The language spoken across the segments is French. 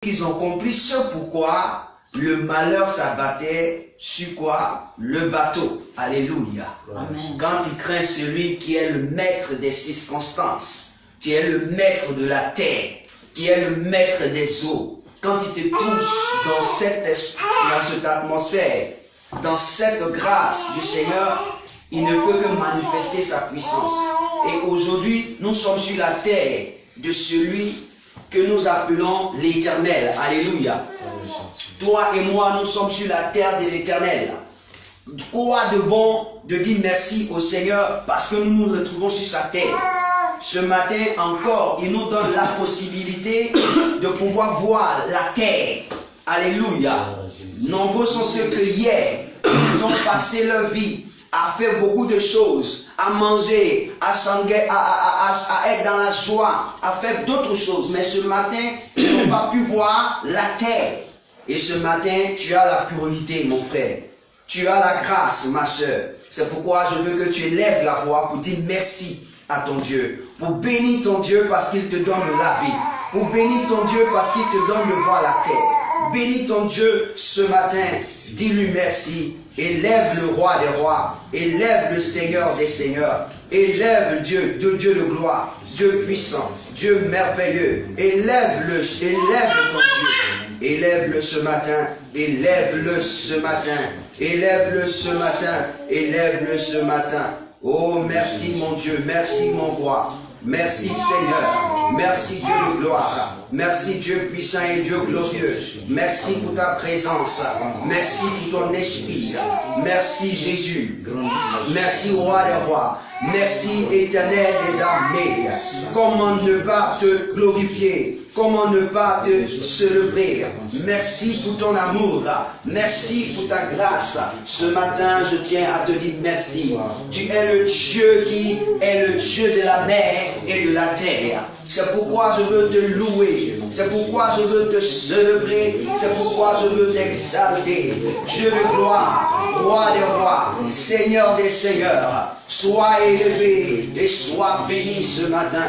Ils ont compris ce pourquoi le malheur s'abattait sur quoi? Le bateau. Alléluia. Amen. Quand il craint celui qui est le maître des circonstances, qui est le maître de la terre, qui est le maître des eaux, quand il te touche dans cette atmosphère, dans cette grâce du Seigneur, il ne peut que manifester sa puissance. Et aujourd'hui, nous sommes sur la terre de celui que nous appelons l'Éternel. Alléluia. Toi et moi, nous sommes sur la terre de l'Éternel. Quoi de bon de dire merci au Seigneur parce que nous nous retrouvons sur sa terre. Ce matin encore, il nous donne la possibilité de pouvoir voir la terre. Alléluia. Nombreux sont ceux que hier, ils ont passé leur vie à faire beaucoup de choses, à manger, à être dans la joie, à faire d'autres choses. Mais ce matin, ils n'ont pas pu voir la terre. Et ce matin, tu as la pureté, mon frère. Tu as la grâce, ma soeur. C'est pourquoi je veux que tu élèves la voix pour dire merci à ton Dieu. Pour bénir ton Dieu parce qu'il te donne la vie. Pour bénir ton Dieu parce qu'il te donne de voir la terre. Bénis ton Dieu ce matin. Dis-lui merci. Élève le roi des rois. Élève le Seigneur des seigneurs. Élève Dieu, de Dieu de gloire. Dieu puissant. Dieu merveilleux. Élève-le ton Dieu. Élève-le ce matin. Élève-le ce matin. Élève-le ce matin. Élève-le ce matin. Oh, merci mon Dieu. Merci mon roi. Merci Seigneur. Merci Dieu de gloire. Merci Dieu puissant et Dieu glorieux. Merci pour ta présence. Merci pour ton esprit. Merci Jésus. Merci roi des rois. Merci éternel des armées. Comment ne pas te glorifier? Comment ne pas te célébrer? Merci pour ton amour. Merci pour ta grâce. Ce matin, je tiens à te dire merci. Tu es le Dieu qui est le Dieu de la mer et de la terre. C'est pourquoi je veux te louer. C'est pourquoi je veux te célébrer. C'est pourquoi je veux t'exalter. Dieu de gloire, roi des rois, Seigneur des seigneurs. Sois élevé et sois béni ce matin.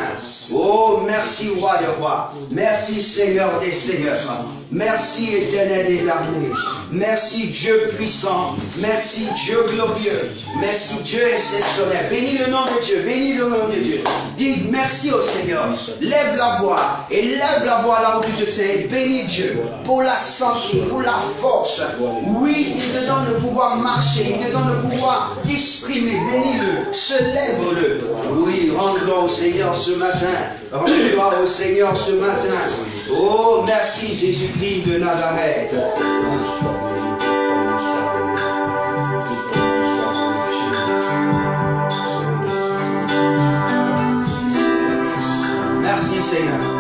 Oh, merci roi des rois. Merci Seigneur des seigneurs. Merci éternel des armées. Merci Dieu puissant. Merci Dieu glorieux. Merci Dieu exceptionnel. Bénis le nom de Dieu. Bénis le nom de Dieu. Dis merci au Seigneur. Lève la voix. Et lève la voix là où tu te sais. Bénis Dieu pour la santé, pour la force. Oui, il te donne le pouvoir marcher. Il te donne le pouvoir t'exprimer. Bénis-le. Célèbre-le. Oui, rends gloire au Seigneur ce matin. Rends gloire au Seigneur ce matin. Oh, merci Jésus-Christ de Nazareth. Merci Seigneur.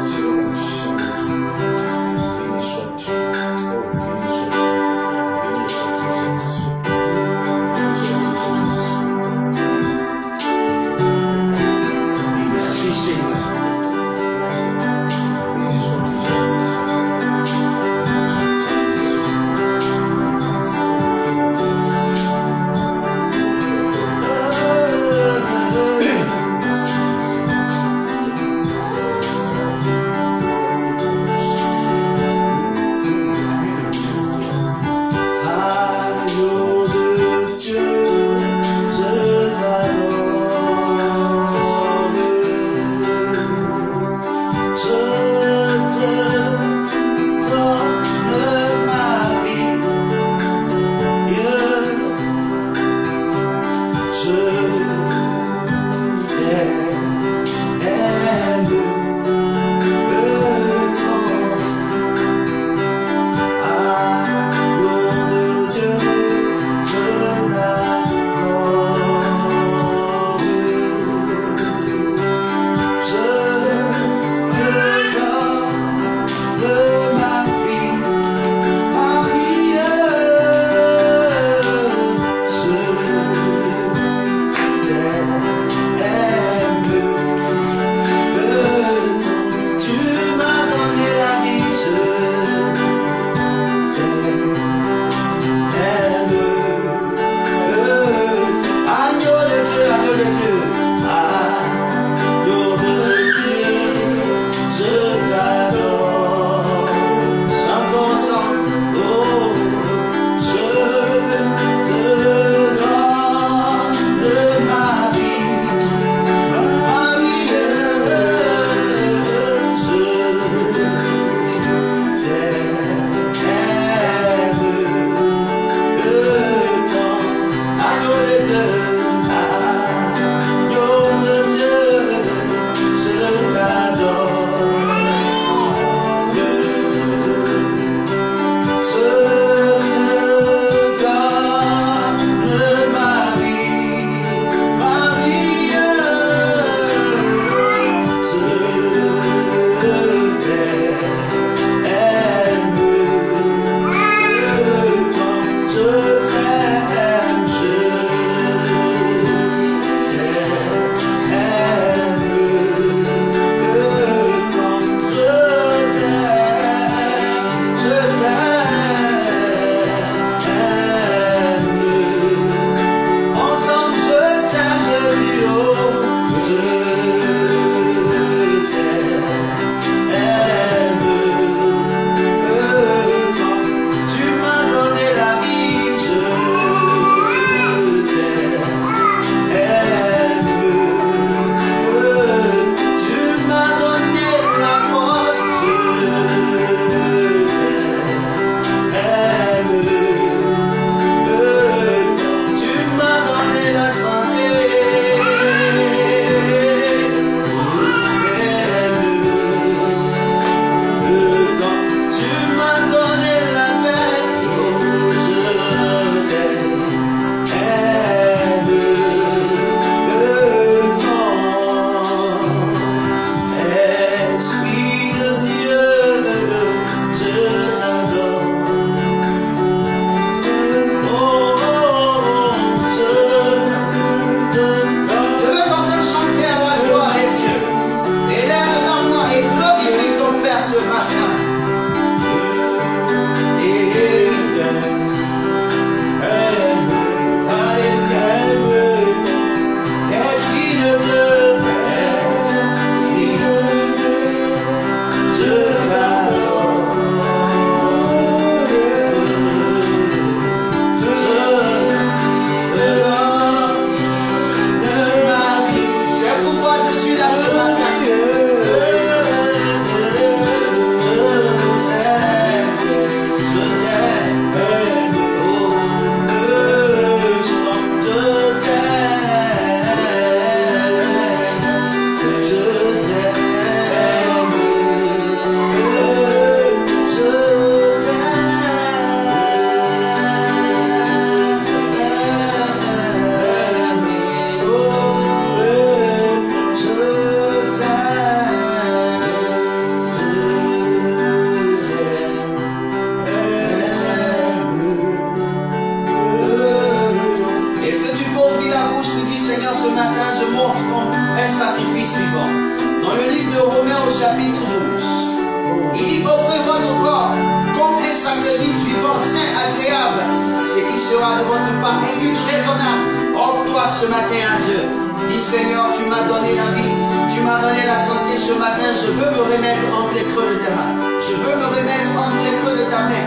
sera devant tout par des luttes raisonnables. Offre-toi ce matin à Dieu. Dis Seigneur, tu m'as donné la vie, tu m'as donné la santé ce matin, je veux me remettre entre les creux de tes mains. Je veux me remettre entre les creux de ta main.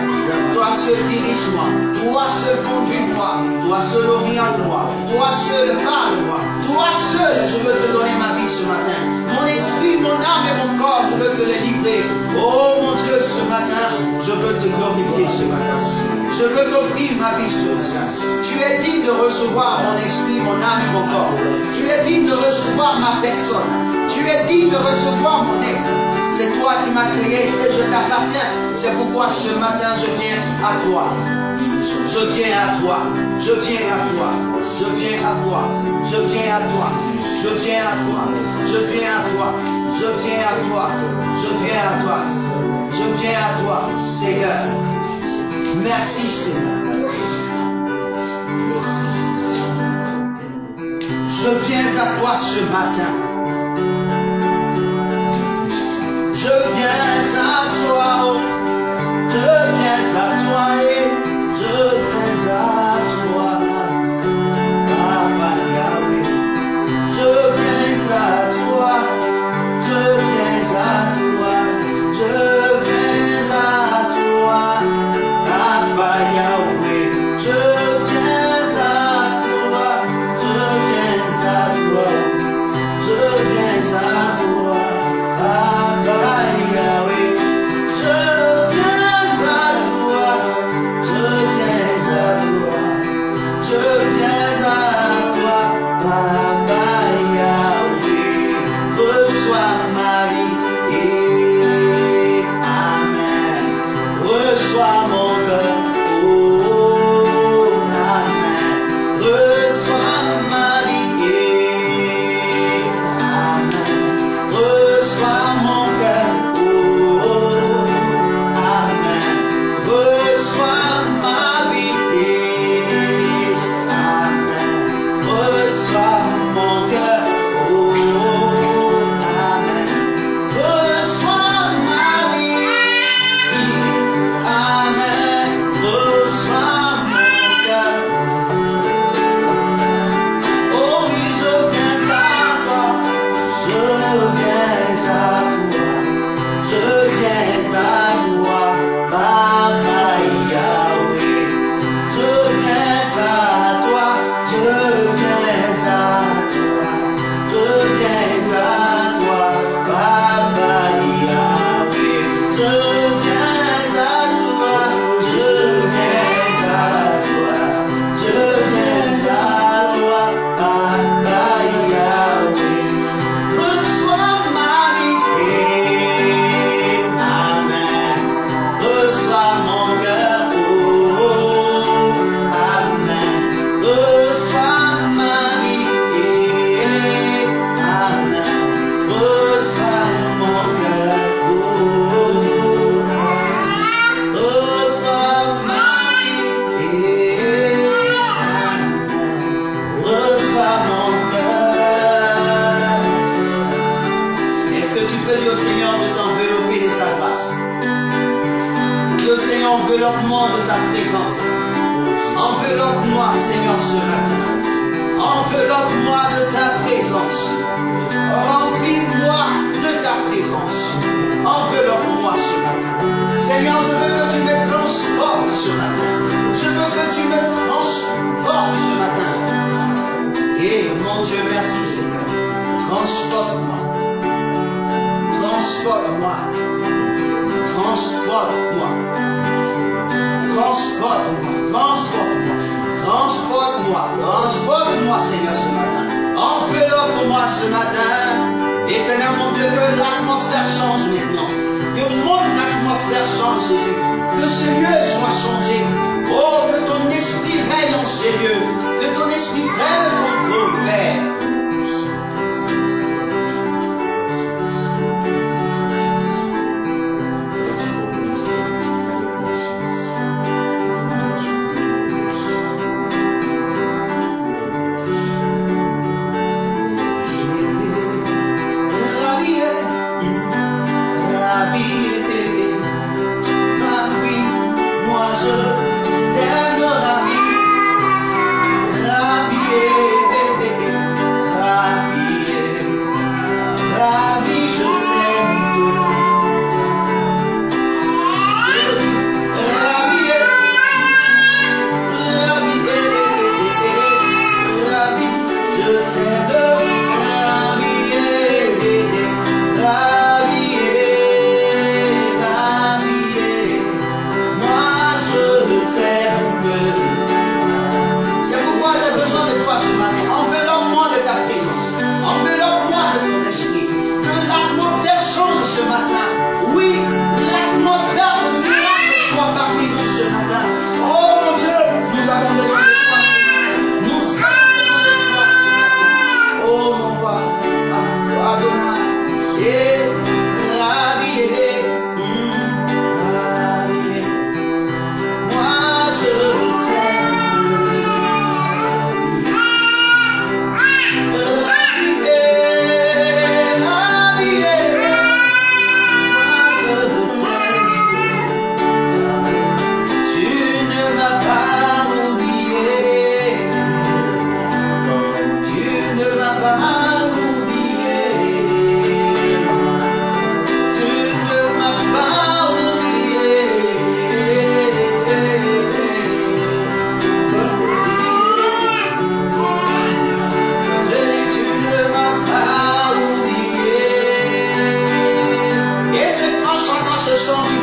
Toi seul dirige-moi, toi seul conduis-moi, toi seul oriente-moi, toi seul parle-moi, toi seul je veux te donner ma vie ce matin. Mon esprit, mon âme et mon corps, je veux te les livrer. Oh mon Dieu, ce matin, je veux te glorifier ce matin. Je veux t'offrir ma vie ce matin. Tu es digne de recevoir mon esprit, mon âme et mon corps. Tu es digne de recevoir ma personne. Tu es digne de recevoir mon être. C'est toi qui m'as créé et je t'appartiens. C'est pourquoi ce matin je viens à toi. Je viens à toi. Je viens à toi. Je viens à toi. Je viens à toi. Je viens à toi. Je viens à toi. Je viens à toi. Je viens à toi. Je viens à toi, Seigneur. Merci, Seigneur. Je viens à toi ce matin. Je viens à toi, oh. Je viens à toi et je viens à toi. Papa Yahweh. Je viens à toi. Je viens à toi. Je viens à toi. Papa Yahweh. Je viens à toi. Je viens à toi. Je viens à toi. Papa Yahweh. Je viens à toi. Je viens à toi. Je viens à toi. Papa Yahweh. Reçois ma vie. Et Amen. Reçois mon cœur. Oh, Amen. Reçois ma vie. Et Amen. Reçois mon cœur. Oh, Amen. Reçois ma vie. Et Amen. Reçois mon cœur. Oh, Amen. Reçois ma vie. Amen. Reçois mon cœur. Oh oui, je viens à toi. Je viens à toi. Je viens à toi. Papa Yahweh. Je viens à toi. Je viens à toi. Je viens à toi. Papa Yahweh. Je viens à toi. Je viens à toi. Je viens à toi. Papa Yahweh. Reçois ma vie. Amen. Reçois mon cœur. Oh, Amen. Reçois ma vie. Amen. Reçois mon cœur. Oh, reçois ma vie. Amen. Reçois mon cœur. Est-ce que tu peux dire au Seigneur de t'envelopper de sa grâce? Dis au Seigneur, enveloppe-moi de ta présence. Enveloppe-moi, Seigneur, ce matin. Enveloppe-moi de ta présence. Remplis-moi de ta présence. Enveloppe-moi ce matin. Seigneur, je veux que tu me transportes ce matin. Je veux que tu me transportes ce matin. Et mon Dieu, merci Seigneur. Transporte-moi. Transporte-moi. Transporte-moi. Transporte-moi. Transporte-moi. Transporte-moi. Transporte-moi, Seigneur, ce matin. Enveloppe-moi ce matin. Éternel, mon Dieu, que l'atmosphère change maintenant. Que mon atmosphère change, Jésus. Que ce lieu soit changé. Oh, que ton esprit règne en ces lieux. Que ton esprit prenne le contrôle, Père. Moi je t'aime, ravi.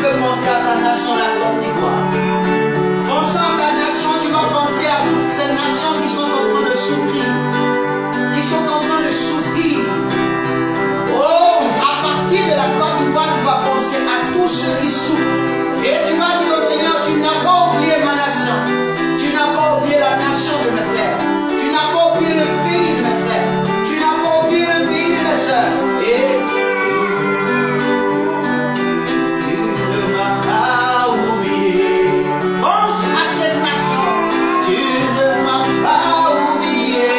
peux penser à ta nation, la Côte d'Ivoire. Pensant à ta nation, tu vas penser à toutes ces nations qui sont en train de souffrir. Qui sont en train de souffrir. Oh, à partir de la Côte d'Ivoire, tu vas penser à tous ceux qui souffrent. Et tu vas dire au Seigneur, tu n'as pas oublié ma nation. Tu n'as pas oublié la nation de mes frères. Tu n'as pas oublié le pays de mes frères. Tu n'as pas oublié le pays de mes soeurs. Et tu ne m'as pas oublié. Pense à cette nation. Tu ne m'as pas oublié.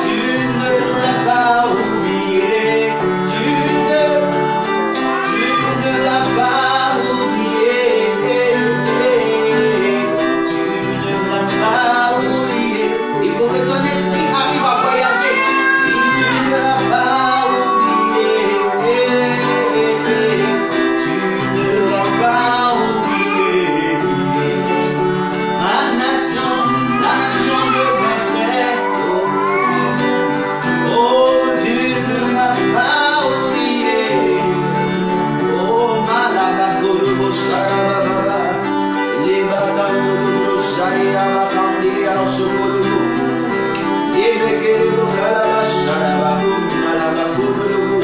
Tu ne l'as pas oublié. Tu ne l'as pas oublié. Tu ne l'as pas oublié. Il faut que ton esprit arrive à voyager. Et tu ne l'as pas oublié. Tu ne l'as pas oublié. Ma nation, la nation de mes frères. Oh, tu ne l'as pas oublié. Oh, Malabakolo, Sarababa, Lebakando, Sarabakandi, Alsokolo, Lebekelo, Kalaba, Sarabako, Malabakolo,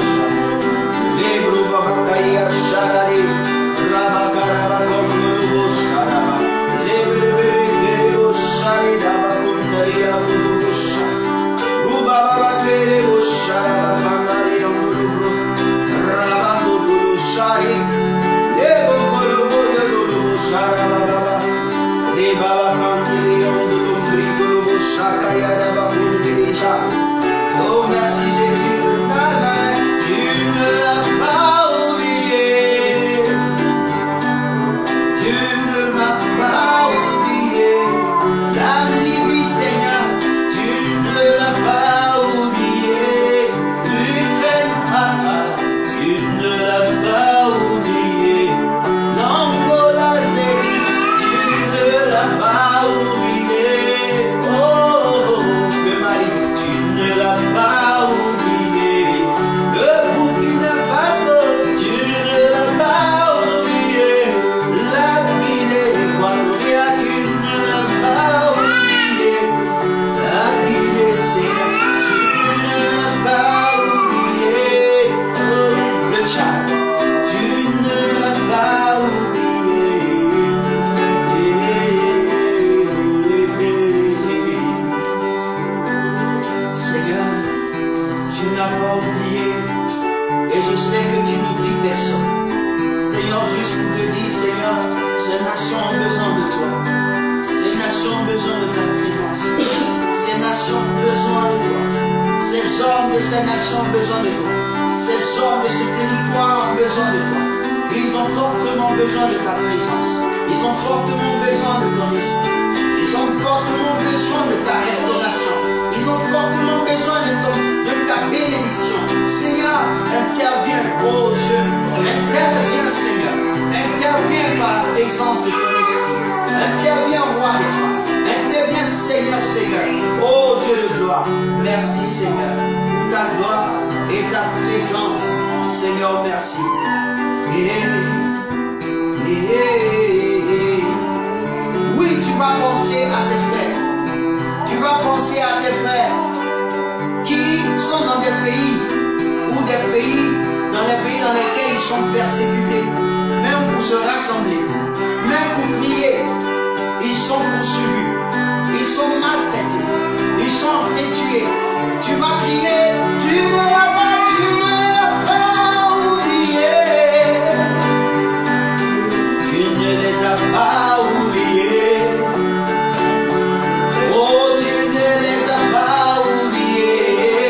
Lebro, Babakaya, Sarari, Rabakarabakolo, Saraba, Lebekelo, Saridabakundaya, Gulubusa, Rubabakelo, Sarabakandari, Gulubro, Rabakulu, Sari, Lebokolo, Sarababa, Lebabakandari, Gulubro, Sakaya, Rabakundeja. Oh, merci Jésus de Nazareth, tu ne l'as pas oublié. Tu ne m'as pas oublié. La Libye, Seigneur, tu ne l'as pas oublié. L'Ukraine, papa, tu ne l'as pas oublié. L'Angola, Jésus, tu ne l'as pas oublié. Oh, le Mali, tu ne l'as pas oublié. Le Burkina Faso, tu ne l'as pas oublié. La Guinée équatoriale, tu ne l'as pas oublié. La Guinée, Seigneur, tu ne l'as pas oublié. Oh, le Tchad, tu ne l'as pas oublié. Seigneur, tu n'as pas oublié. Et je sais que tu n'oublies personne. Seigneur, juste pour te dire, Seigneur, ces nations ont besoin de toi. Ces nations ont besoin de ta présence. Ces nations ont besoin de toi. Ces hommes de ces nations ont besoin de toi. Ces hommes de ce territoire ont besoin de toi. Ils ont fortement besoin de ta présence. Ils ont fortement besoin de ton esprit. Ils ont fortement besoin de ta restauration. Ils ont fortement besoin de ta bénédiction. Seigneur, interviens, oh Dieu. Interviens, Seigneur. Interviens par la présence de ton esprit. Interviens, roi des rois. Interviens, Seigneur, Seigneur. Oh Dieu de gloire. Merci, Seigneur, pour ta gloire et ta présence. Seigneur, merci. Oui, tu vas penser à ces frères. Tu vas penser à tes frères qui sont dans des pays dans les pays dans lesquels ils sont persécutés, même pour se rassembler, même pour prier, ils sont poursuivis, ils sont maltraités, ils sont tués. Tu vas prier, tu ne l'as pas oublié. Tu ne les as pas oubliés. Oh, tu ne les as pas oubliés.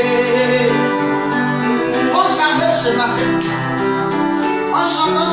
On s'en ce matin, en chantant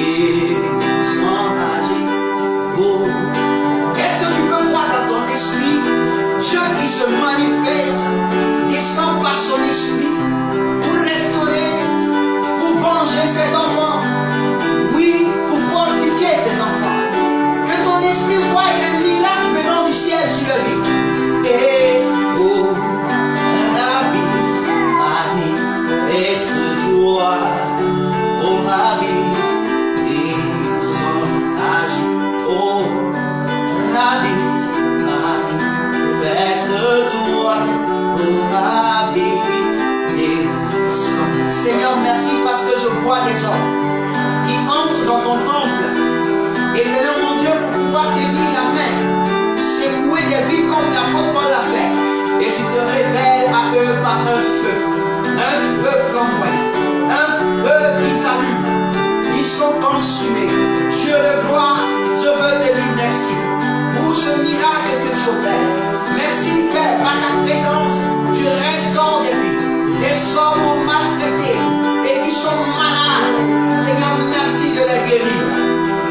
ils sont agis. Oh. Est-ce que tu peux voir dans ton esprit Dieu qui se manifeste, descend par son esprit pour restaurer, pour venger ses enfants, oui, pour fortifier ses enfants. Que ton esprit voie un miracle venant du ciel sur le vie. Et oh, Rabbi, manifeste-toi, oh Rabbi, ils sont agis, oh Rabbi, manifeste-toi, oh Rabbi, ils sont. Seigneur, merci parce que je vois des hommes qui entrent dans ton temple. Éternel mon Dieu, pour pouvoir tenir la main, secouer des vies comme l'apôtre Paul l'a fait. Et tu te révèles à eux par un feu flamboyant, un feu qui s'allume. Ils sont consumés. Dieu de gloire, je veux te dire merci pour ce miracle que tu opères. Merci Père, par ta présence, tu restaures des vies. Des hommes maltraités et qui sont malades. Seigneur, merci de les guérir.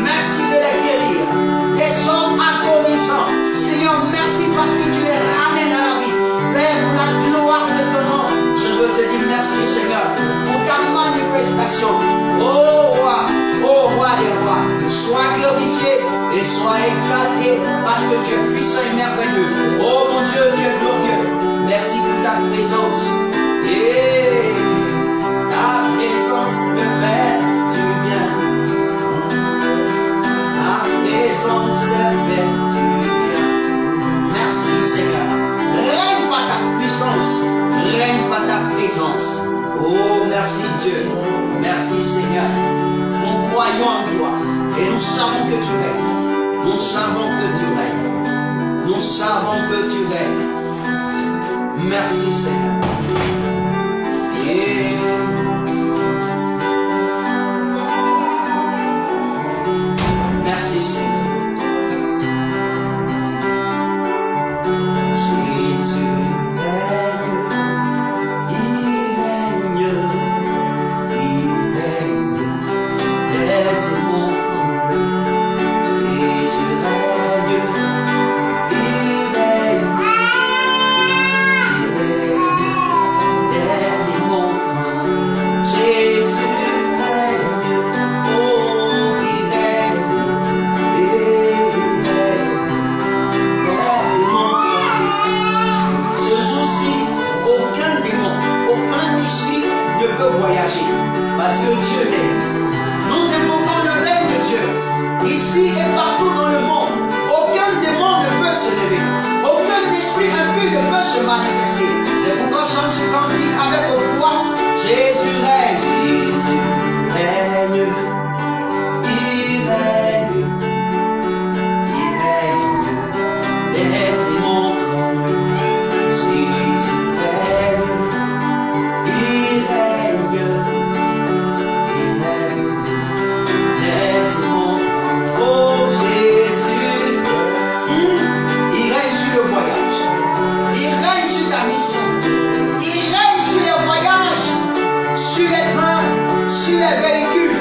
Merci de les guérir. Des hommes agonisants. Seigneur, merci parce que tu les ramènes à la vie. Père, pour la gloire de ton nom, je veux te dire merci, Seigneur, pour ta manifestation. Oh roi des rois, sois glorifié et sois exalté parce que tu es puissant et merveilleux. Oh mon Dieu, tu es glorieux. Merci pour ta présence. Et ta présence me fait du bien. Ta présence me fait du bien. Merci Seigneur. Règne par ta puissance. Règne par ta présence. Oh merci Dieu. Merci Seigneur. Nous croyons en toi. Et nous savons que tu règnes. Nous savons que tu règnes. Nous savons que tu règnes. Merci Seigneur. Merci Seigneur. Jésus règne, il règne, les démons tremblent. Jésus règne, il règne, les démons tremblent. Jésus règne, oh il règne, et les démons tremblent. Ce jour-ci, aucun démon, aucun esprit ne peut voyager, parce que Dieu est. Nous invoquons le règne de Dieu, ici et partout dans le monde. Aucun démon ne peut se lever, aucun esprit impur ne peut se manifester. C'est pourquoi chante ce cantique avec voix. Jésus règne, Jésus règne, il règne, il règne, les démons tremblent. Jésus règne, il règne, les démons. Oh Jésus, il règne sur le voyage, il règne sur ta mission, il règne sur les voyages, sur les trains, sur les véhicules,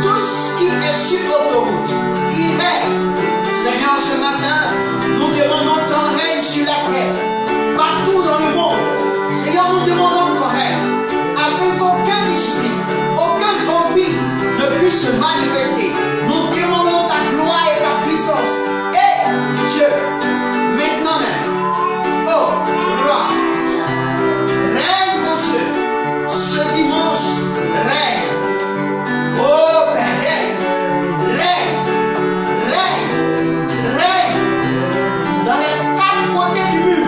tout ce qui est sur l'autoroute, il règne. Seigneur, ce matin, nous demandons ton règne sur la terre, partout dans le monde. Seigneur, nous demandons ton règne, afin qu'aucun esprit, aucun vampire ne puisse se manifester. Nous demandons ta gloire et ta puissance. Et Dieu, maintenant même, oh roi, règne mon Dieu, ce dimanche, règne. Oh Père, règne, règne, règne, règne, dans les quatre côtés du mur,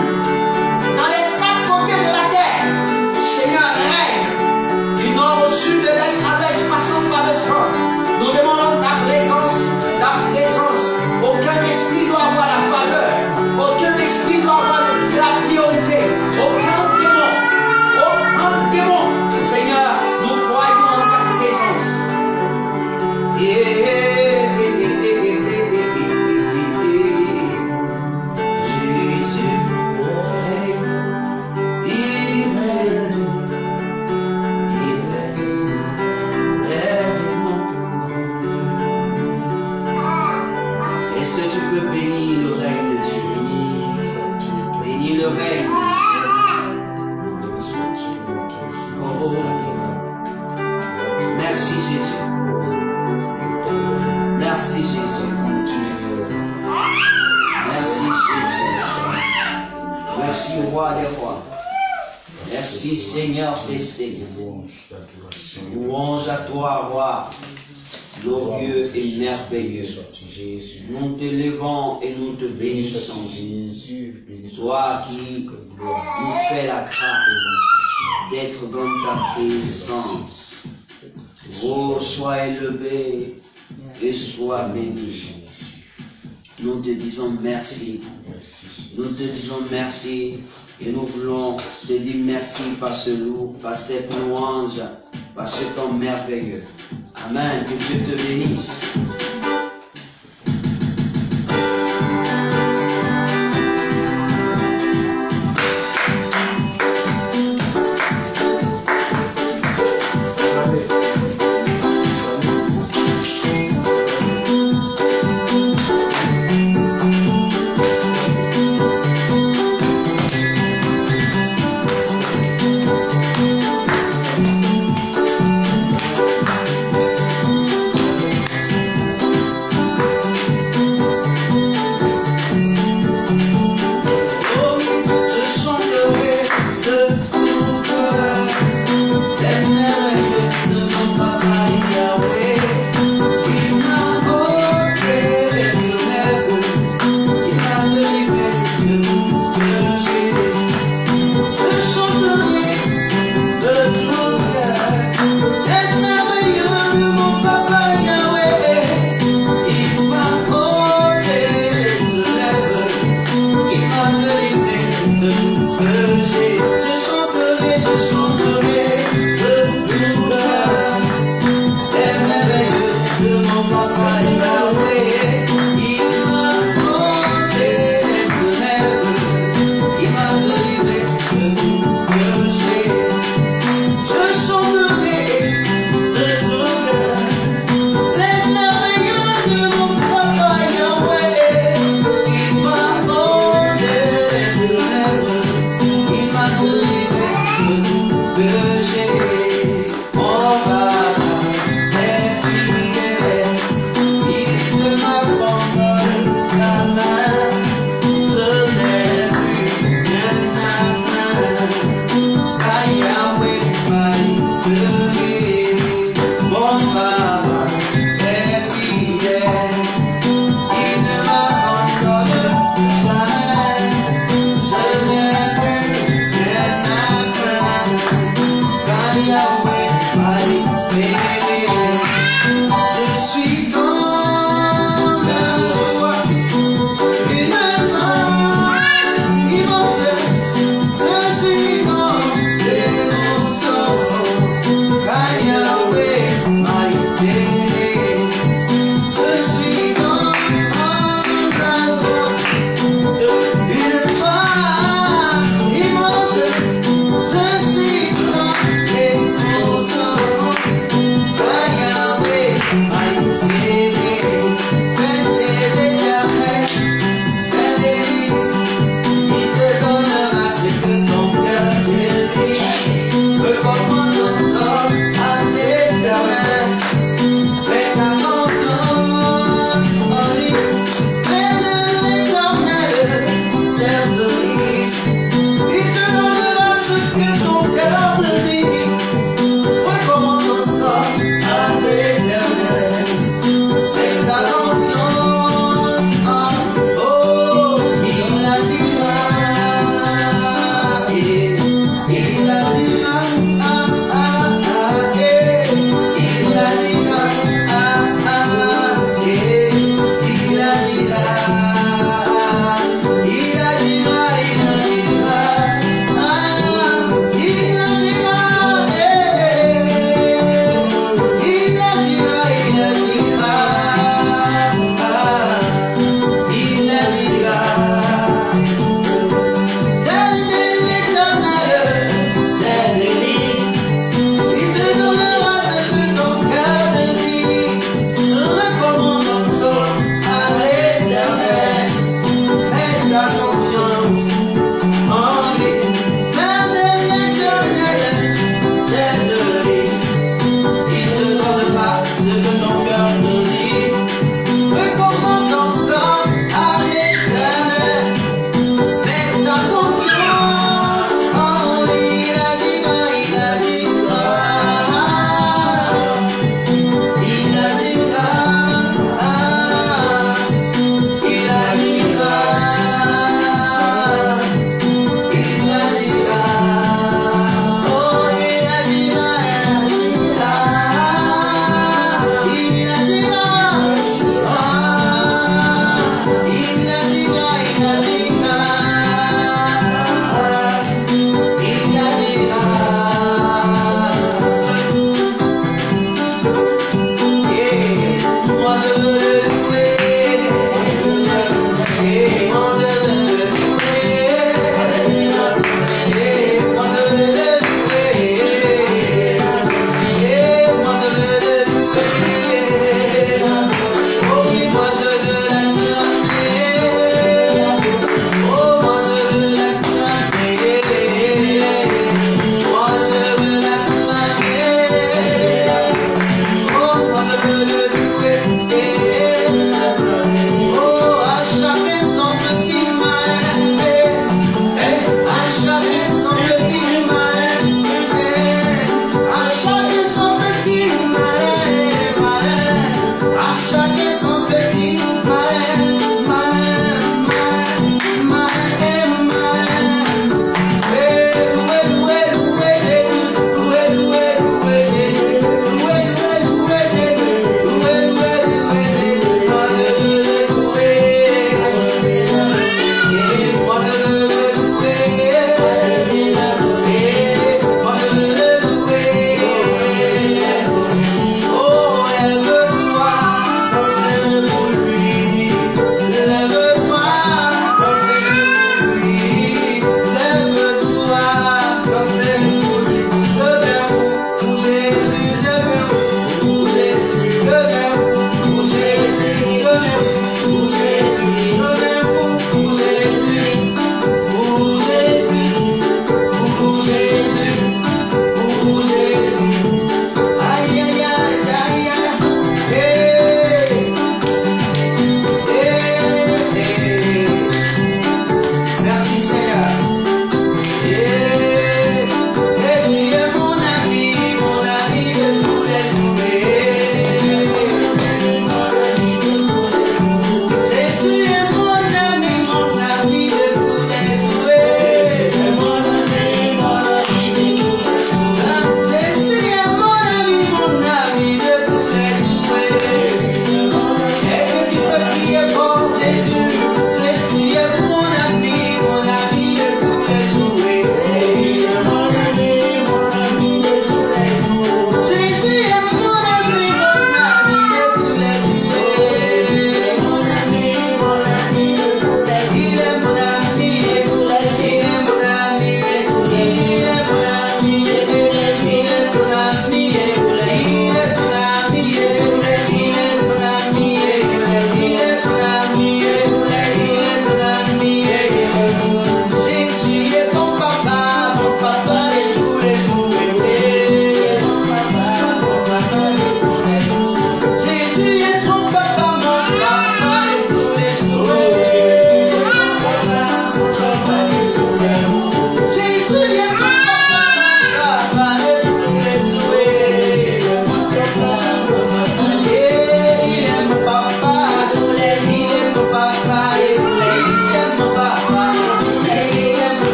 dans les quatre côtés de la terre. Seigneur, règne, du nord au sud, de l'est à l'ouest, passant par le sang. Nous demandons ta présence, ta présence. Aucun esprit doit avoir la faveur, aucun esprit doit avoir la priorité, aucun démon. Seigneur, nous croyons en ta présence. Jésus règne, il règne, les démons. Est-ce que tu peux bénir le règne de Dieu? Bénis le règne. Oh, merci Jésus. Merci Jésus. Merci Jésus. Merci Roi des rois. Merci Seigneur des seigneurs. Louange à toi, Roi, glorieux et merveilleux. Nous te levons et nous te bénissons. Toi qui nous fais la grâce d'être dans ta présence. Oh, sois élevé et sois béni. Nous te disons merci. Nous te disons merci. Et nous voulons te dire merci par cette louange, par ce temps merveilleux. Amen. Que Dieu te bénisse.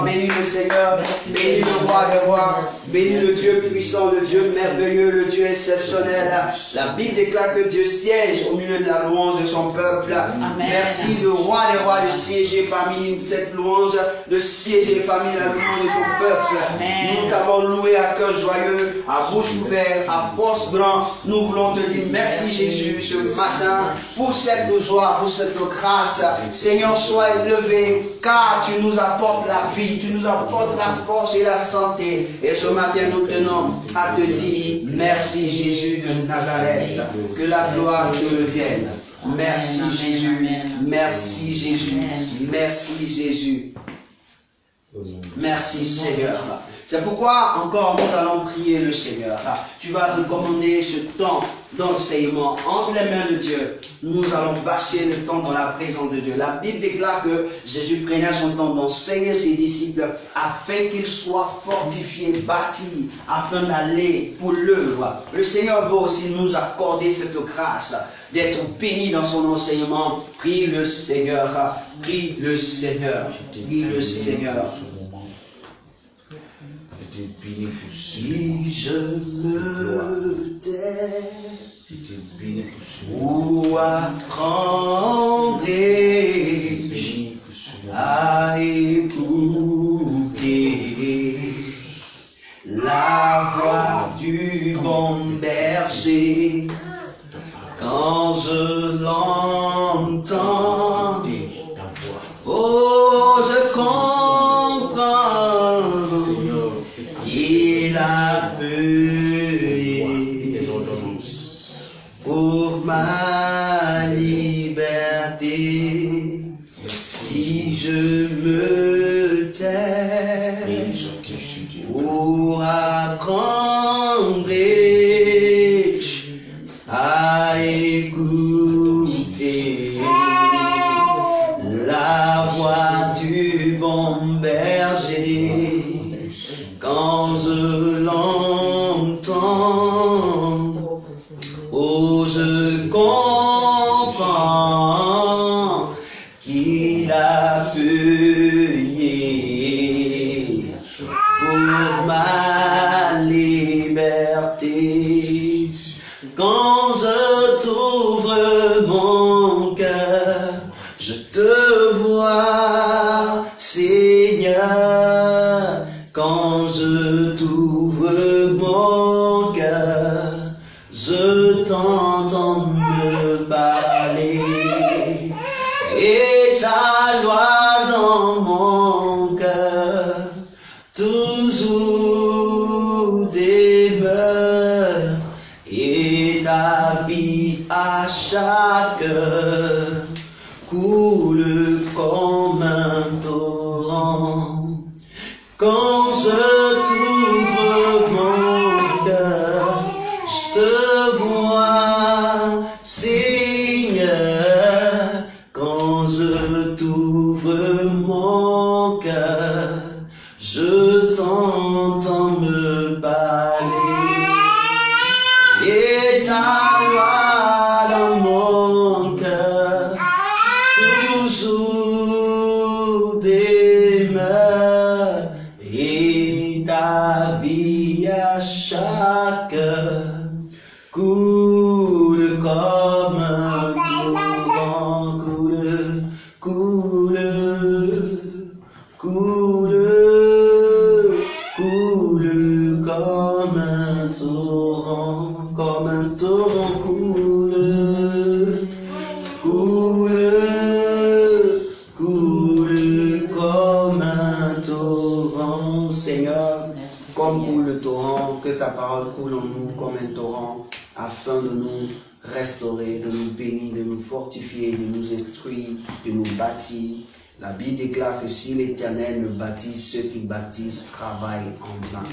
bénis le Seigneur, bénis le roi des rois, bénis le Dieu puissant, le Dieu merveilleux, le Dieu exceptionnel. La Bible déclare que Dieu siège au milieu de la louange de son peuple. Merci le roi des rois de siéger parmi cette louange, de siéger parmi la louange de son peuple. Nous t'avons loué à cœur joyeux, à bouche ouverte, à force grande. Nous voulons te dire merci Jésus ce matin pour cette joie, pour cette grâce. Seigneur, sois élevé, car tu nous apportes la vie, tu nous apportes la force et la santé. Et ce matin, nous tenons à te dire merci Jésus de Nazareth. Que la gloire te revienne. Merci Jésus, merci Jésus, merci Jésus. Merci Seigneur. C'est pourquoi encore nous allons prier le Seigneur. Tu vas recommander ce temps d'enseignement entre les mains de Dieu. Nous allons passer le temps dans la présence de Dieu. La Bible déclare que Jésus prenait son temps d'enseigner ses disciples afin qu'ils soient fortifiés, bâtis, afin d'aller pour l'œuvre. Le Seigneur veut aussi nous accorder cette grâce d'être bénis dans son enseignement. Prie le Seigneur, prie le Seigneur, prie le Seigneur. Si je me tais, où apprendrai-je à écouter la voix du bon berger quand je l'entends? Oh, je comprends qu'il a payé pour ma liberté. Si je me tais, où apprendrai-je à écouter la voix du bon berger quand je l'entends? Oh, je comprends qu'il a payé pour ma liberté. Quand je t'ouvre mon cœur, je te vois, Seigneur. Quand je t'ouvre mon cœur, je t'entends me parler. Et ta loi dans mon cœur toujours demeure. Et ta vie à chaque heure coule comme un torrent. Quand je t'ouvre mon cœur, je te vois, Seigneur. Quand je t'ouvre mon cœur, je t'entends me parler. Et ta loi dans mon cœur toujours demeure. Et ta vie à chaque heure coule comme un torrent, coule comme un torrent, coule comme un torrent. Seigneur, comme coule le torrent, que ta parole coule en nous comme un torrent, afin de nous restaurer, de nous bénir, de nous fortifier, de nous instruire, de nous bâtir. La Bible déclare que si l'Éternel ne baptise, ceux qui baptisent travaillent en vain.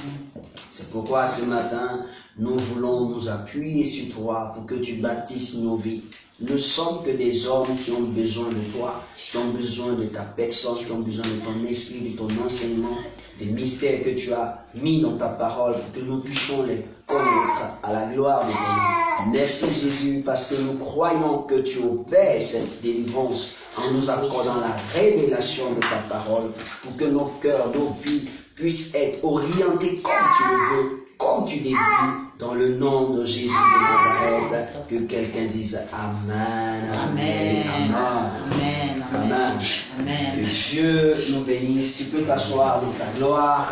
C'est pourquoi ce matin, nous voulons nous appuyer sur toi pour que tu bâtisses nos vies. Nous ne sommes que des hommes qui ont besoin de toi, qui ont besoin de ta personne, qui ont besoin de ton esprit, de ton enseignement, des mystères que tu as mis dans ta parole pour que nous puissions les connaître à la gloire de ton nom. Merci Jésus, parce que nous croyons que tu opères cette délivrance en nous accordant la révélation de ta parole, pour que nos cœurs, nos vies puissent être orientés comme tu le veux, comme tu désires, dans le nom de Jésus de Nazareth. Que quelqu'un dise Amen. Amen. Amen. Amen. Amen. Amen. Que Dieu nous bénisse. Tu peux t'asseoir dans ta gloire.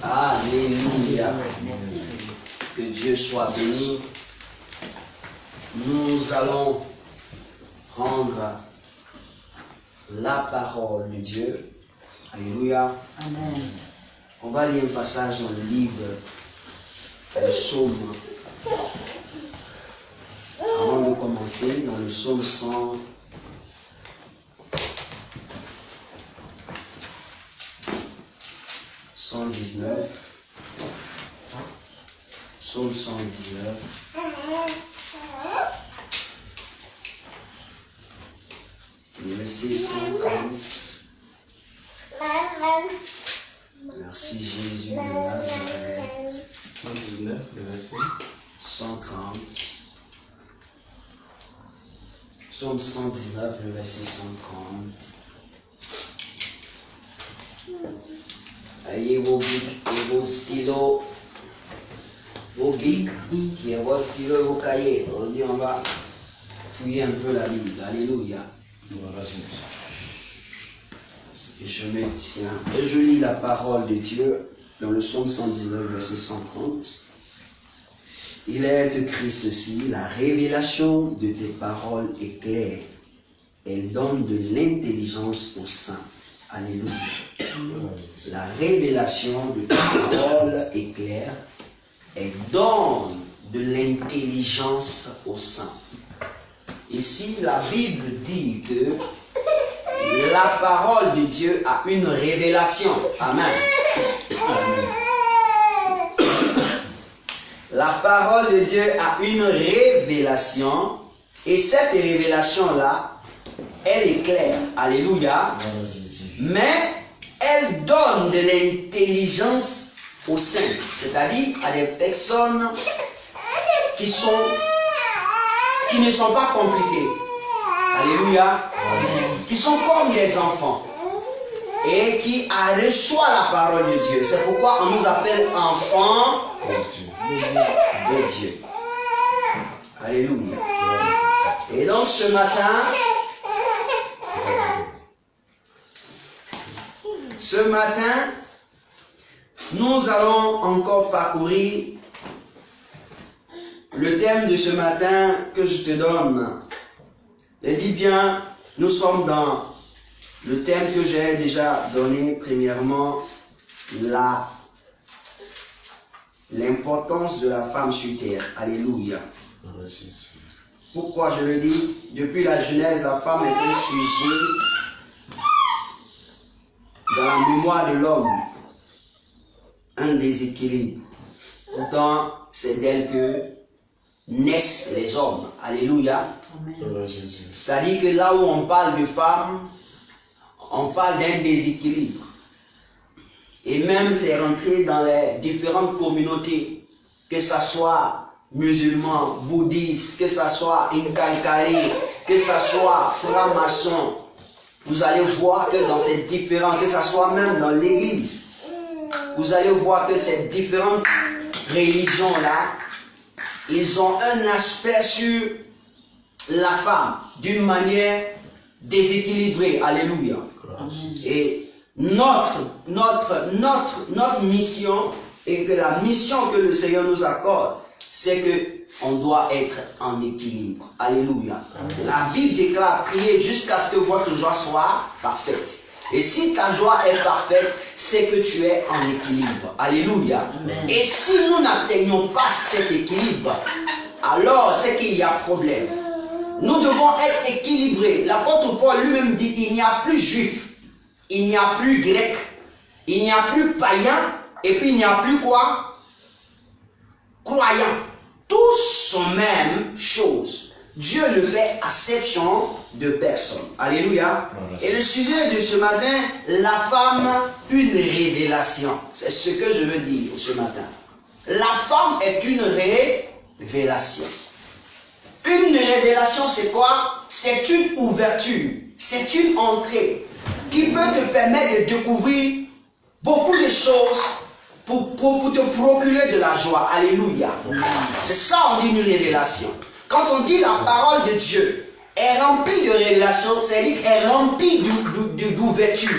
Alléluia. Que Dieu soit béni. Nous allons prendre la parole de Dieu. Alléluia. Amen. On va lire un passage dans le livre du psaume. Avant de commencer, dans le psaume 119. Psaume 119. Le verset 130. Merci Jésus de Nazareth. 119, le verset 130. Psaume 119, le verset 130. Ayez vos bics et vos stylos. Vos bics et vos stylos et vos cahiers. Aujourd'hui, on va fouiller un peu la Bible. Alléluia. Et je me tiens. Et je lis la parole de Dieu dans le psaume 119, verset 130. Il est écrit ceci: la révélation de tes paroles est claire. Elle donne de l'intelligence aux saints. Alléluia. La révélation de tes paroles est claire. Elle donne de l'intelligence aux saints. Ici, la Bible dit que la parole de Dieu a une révélation. Amen. La parole de Dieu a une révélation. Et cette révélation-là, elle est claire. Alléluia. Mais elle donne de l'intelligence aux saints. C'est-à-dire à des personnes qui ne sont pas compliquées. Alléluia. Qui sont comme des enfants. Et qui reçoivent la parole de Dieu. C'est pourquoi on nous appelle enfants de Dieu. Alléluia. Et donc ce matin, nous allons encore parcourir le thème de ce matin que je te donne. Et dis bien, nous sommes dans le thème que j'ai déjà donné, premièrement, l'importance de la femme sur terre. Alléluia. Pourquoi je le dis? Depuis la Genèse, la femme est un sujet dans la mémoire de l'homme, un déséquilibre. Pourtant, c'est d'elle que naissent les hommes. Alléluia. C'est-à-dire que là où on parle de femme, on parle d'un déséquilibre. Et même c'est rentré dans les différentes communautés, que ce soit musulmans, bouddhistes, que ce soit incaïcaï, que ce soit franc-maçon. Vous allez voir que dans ces différents, que ce soit même dans l'église, vous allez voir que ces différentes religions-là, ils ont un aspect sur la femme d'une manière déséquilibrée. Alléluia. Et notre mission, et que la mission que le Seigneur nous accorde, c'est que on doit être en équilibre. Alléluia. La Bible déclare: priez jusqu'à ce que votre joie soit parfaite. Et si ta joie est parfaite, c'est que tu es en équilibre. Alléluia. Amen. Et si nous n'atteignons pas cet équilibre, alors c'est qu'il y a problème. Nous devons être équilibrés. L'apôtre Paul lui-même dit: il n'y a plus juif, il n'y a plus grec, il n'y a plus païen, et puis il n'y a plus quoi? Croyant. Tous sont même chose. Dieu ne fait acception de personne. Alléluia. Et le sujet de ce matin, la femme, une révélation. C'est ce que je veux dire ce matin. La femme est une révélation. Une révélation, c'est quoi? C'est une ouverture. c'est une entrée qui peut te permettre de découvrir beaucoup de choses pour te procurer de la joie. Alléluia. C'est ça on dit une révélation. Quand on dit la parole de Dieu est remplie de révélations, c'est-à-dire qu'elle est remplie d'ouverture,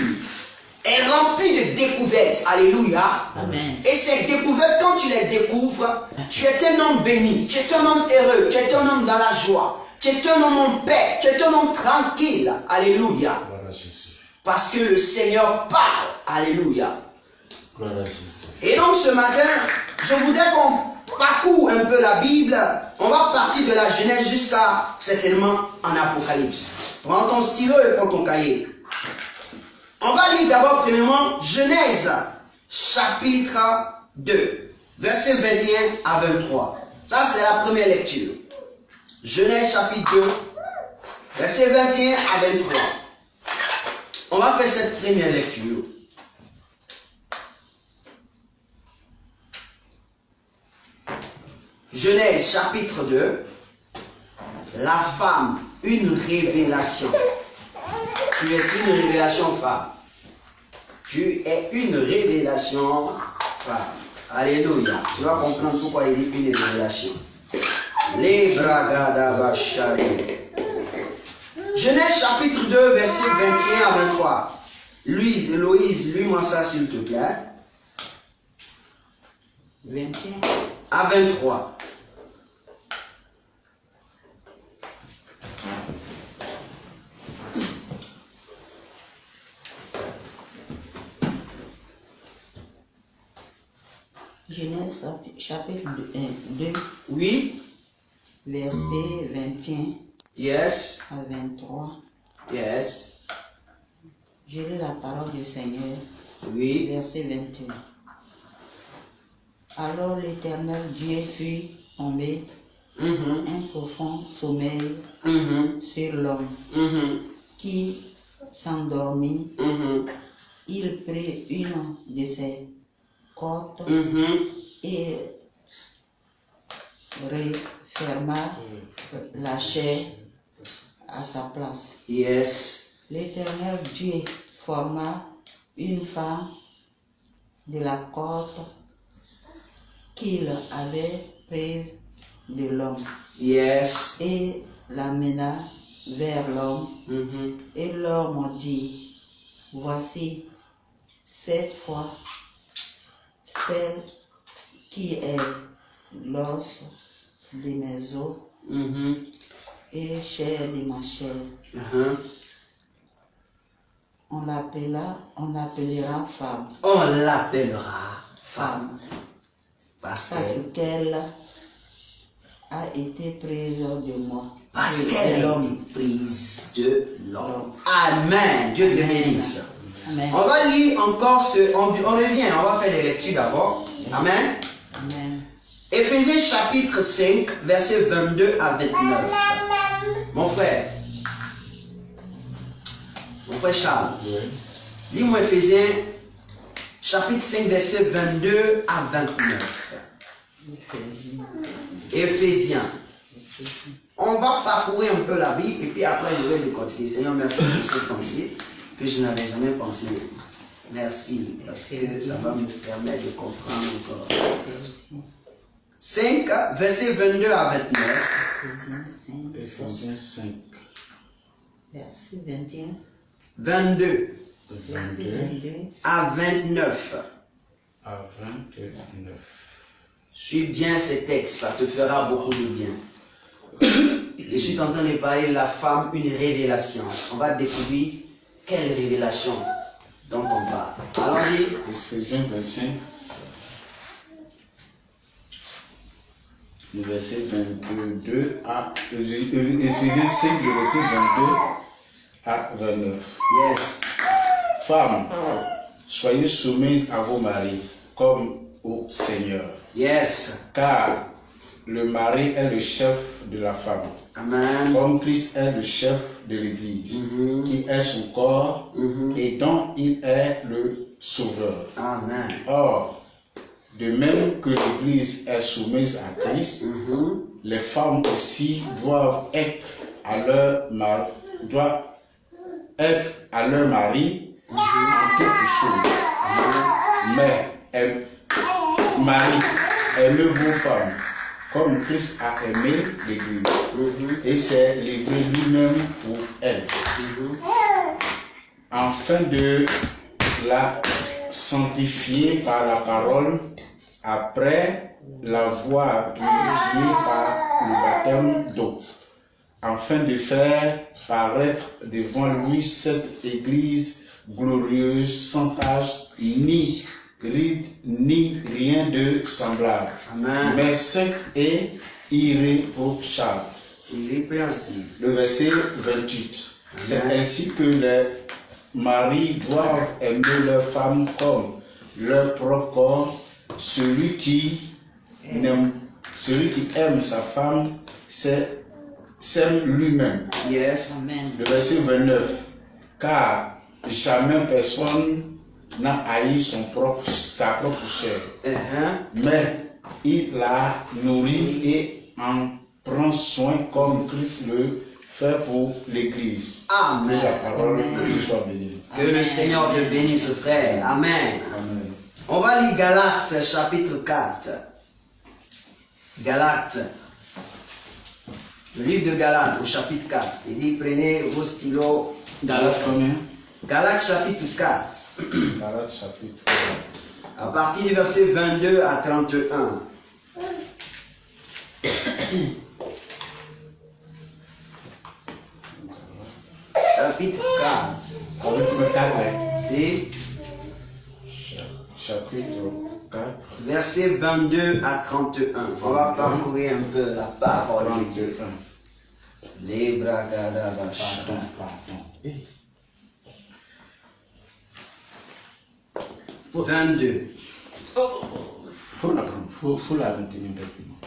elle est remplie de découvertes. Alléluia. Amen. Et ces découvertes, quand tu les découvres, tu es un homme béni, tu es un homme heureux, tu es un homme dans la joie, tu es un homme en paix, tu es un homme tranquille. Alléluia. Gloire à Jésus. Parce que le Seigneur parle. Alléluia. Gloire à Jésus. Et donc ce matin, je voudrais qu'on parcourt un peu la Bible. On va partir de la Genèse jusqu'à certainement en Apocalypse. Prends ton stylo et prends ton cahier. On va lire d'abord premièrement Genèse chapitre 2, versets 21 à 23. Ça c'est la première lecture. Genèse chapitre 2, versets 21 à 23. On va faire cette première lecture. Genèse chapitre 2, la femme, une révélation. Tu es une révélation femme. Tu es une révélation femme. Alléluia. Tu vas comprendre pourquoi il dit une révélation. Les bragadabachari. Genèse chapitre 2, verset 21 à 23. Loïse, lis-moi ça s'il te plaît. 21. À 23. Genèse chapitre 2, Oui. verset 21 Yes. à 23. Yes. Je lis la parole du Seigneur, Oui. verset 21. Alors l'Éternel Dieu fut tombé un profond sommeil sur l'homme qui s'endormit. Il prit une de ses côtes et referma la chair à sa place. Yes. L'Éternel Dieu forma une femme de la côte qu'il avait prise de l'homme Yes. et l'amena vers l'homme. Et l'homme dit, voici cette fois celle qui est l'os de mes os et chair de ma chair. On l'appellera femme. On l'appellera femme. Parce qu'elle a été prise de moi. qu'elle a été prise de l'homme. Amen. Dieu te bénisse. Amen. On va lire encore on revient, on va faire des lectures d'abord. Amen. Amen. Éphésiens chapitre 5, versets 22 à 29. Mon frère Charles, lis-moi Éphésiens chapitre 5, versets 22 à 29. Éphésiens. On va parcourir un peu la Bible et puis après je vais décortiquer. Seigneur, merci pour cette pensée que je n'avais jamais pensé. Merci, parce que ça va me permettre de comprendre encore. 5, versets 22 à 29. Éphésiens 5. Verset 21. 22 à 29. À 29. Suis bien ces textes, ça te fera beaucoup de bien. Je suis en train de parler de la femme, une révélation. On va découvrir quelle révélation dont on parle. Allons-y. Éphésiens 25. Le verset 22 à... Éphésiens 5, le verset 22 à 29. Yes. Femmes, soyez soumises à vos maris, comme au Seigneur. Yes. Car le mari est le chef de la femme. Amen. Comme Christ est le chef de l'Église, qui est son corps et dont il est le sauveur. Amen. Or, de même que l'Église est soumise à Christ, les femmes aussi doivent être à leur mari, être à leur mari en quelque chose. Mais Marie, aimez vos femmes comme Christ a aimé l'Église et s'est livré lui-même pour elle, afin de la sanctifier par la parole après l'avoir purifiée par le baptême d'eau, afin de faire paraître devant lui cette Église glorieuse, sans tache, ni ride, ni rien de semblable, Amen. mais sainte et irréprochable. Irrépréhensible. Le verset 28. C'est Amen. ainsi que les maris doivent aimer leurs femmes comme leur propre corps. Celui qui aime sa femme s'aime lui-même. Yes. Amen. Le verset 29. Car jamais personne n'a haï sa propre chair, mais il la nourrit et en prend soin comme Christ le fait pour l'Église. Amen. Que la parole de Dieu soit bénie. Que le Seigneur te bénisse, frère. Amen. Amen. On va lire Galates chapitre 4. Galates. Le livre de Galates au chapitre 4. Il dit, prenez vos stylos. Galates combien? Galates chapitre 4. Galates chapitre. À partir du verset 22 à 31. Chapitre 4. Avec le 4. C'est Chapitre 4. verset 22 à 31. On va parcourir un peu la parole. 32. Les bragadabasha. Pardon. 22. Faut la prendre, faut la retenir rapidement.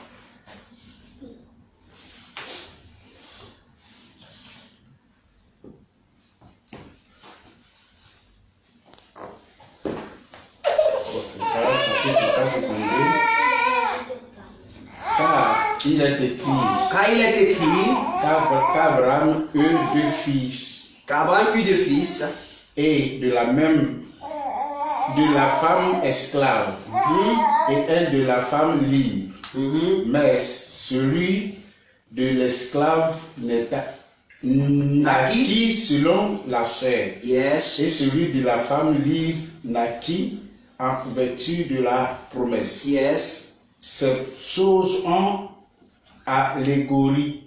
Car il est écrit Car il est écrit qu'Abraham eut 2 fils, qu'Abraham eut 2 fils, et de la femme esclave, et elle de la femme libre. Mais celui de l'esclave naquit selon la chair, yes, et celui de la femme libre naquit en vertu de la promesse. yes, Ces choses ont allégorique,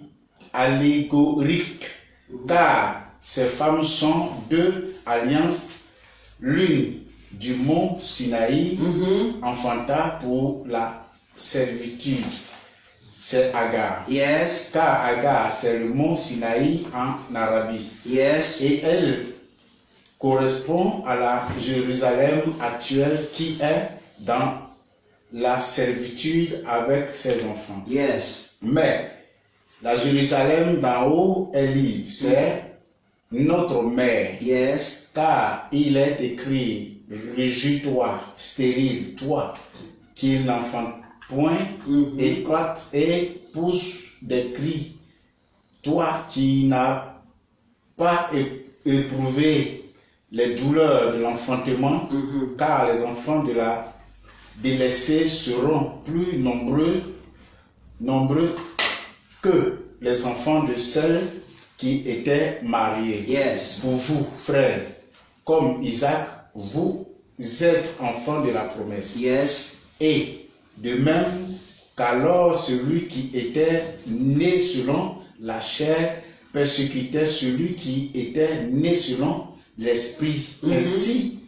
car ces femmes sont 2 alliances, l'une du mont Sinaï enfanta pour la servitude, c'est Agar. yes, Car Agar, c'est le mont Sinaï en Arabie. yes, Et elle correspond à la Jérusalem actuelle qui est dans la servitude avec ses enfants. yes, Mais la Jérusalem d'en haut est libre, c'est notre mère. yes, Car il est écrit, réjouis-toi, stérile, toi, qui n'enfante point, éclate et pousse des cris, toi qui n'as pas éprouvé les douleurs de l'enfantement, car les enfants de la délaissée seront plus nombreux que les enfants de celles qui étaient mariées. yes, Pour vous, frères, comme Isaac, vous êtes enfants de la promesse. yes, Et de même qu'alors celui qui était né selon la chair persécutait celui qui était né selon l'esprit. Ainsi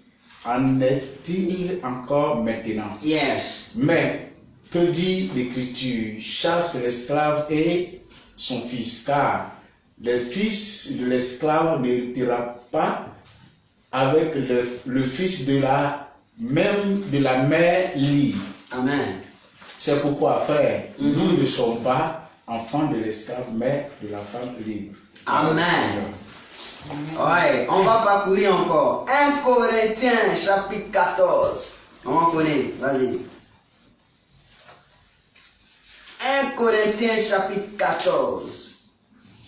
en est-il encore maintenant. yes, Mais que dit l'Écriture? Chasse l'esclave et son fils, car le fils de l'esclave n'héritera pas avec le fils de la mère libre. amen, C'est pourquoi, frère, nous ne sommes pas enfants de l'esclave, mais de la femme libre. amen. Ouais, on va parcourir encore. 1 Corinthiens chapitre 14. On connaît, vas-y. 1 Corinthiens chapitre 14.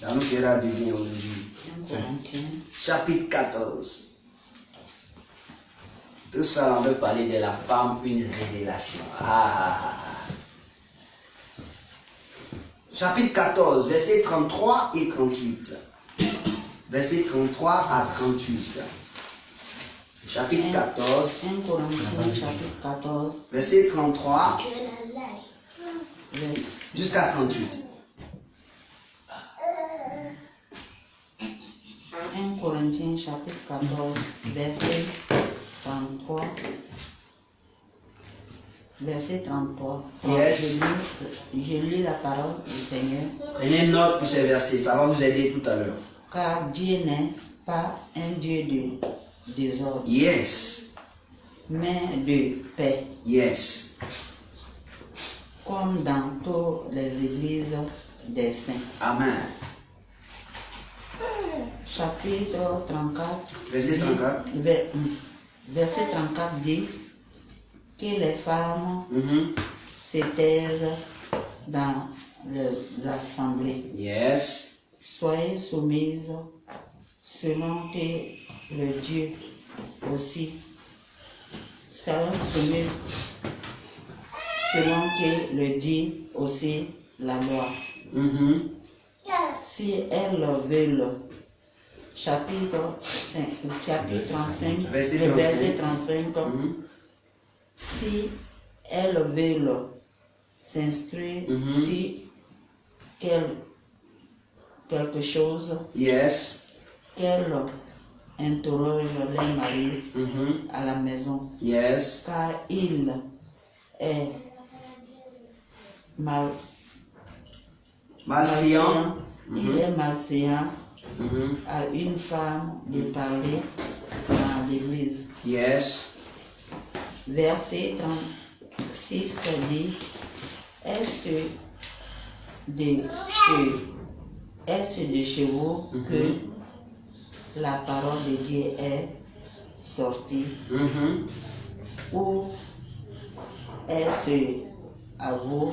Ça nous fera du bien aujourd'hui. 1 Corinthiens, Chapitre 14. Tout ça, on veut parler de la femme, une révélation. Chapitre 14, versets 33 et 38. Versets 33 à 38. Chapitre 14, 1 Corinthiens, chapitre 14, verset 33 verset jusqu'à 38. 1 Corinthiens, chapitre 14, verset 33. Verset 33. Yes. Je lis la parole du Seigneur. Prenez note pour ces versets, ça va vous aider tout à l'heure. Car Dieu n'est pas un Dieu de désordre, Yes, mais de paix, yes. comme dans toutes les églises des saints. Amen. Chapitre 34. Verset 34. Verset 34 dit que les femmes Mhm. se taisent dans les assemblées. Yes. Soyez soumises selon que le Dieu aussi. Soyez soumises selon que le Dieu aussi la loi. Mhm. Si elles veulent, chapitre 35, Verset le 35. verset 35, Mhm. si elles veulent s'instruire Mhm. sur quelque chose, Yes. qu'elles interrogent les maris Mhm. à la maison, Yes. car il est Marcian. il est malséant Mhm. à une femme de parler dans l'église. Yes. Verset 36 dit, est-ce de chez vous que la parole de Dieu est sortie, Mhm. ou est-ce à vous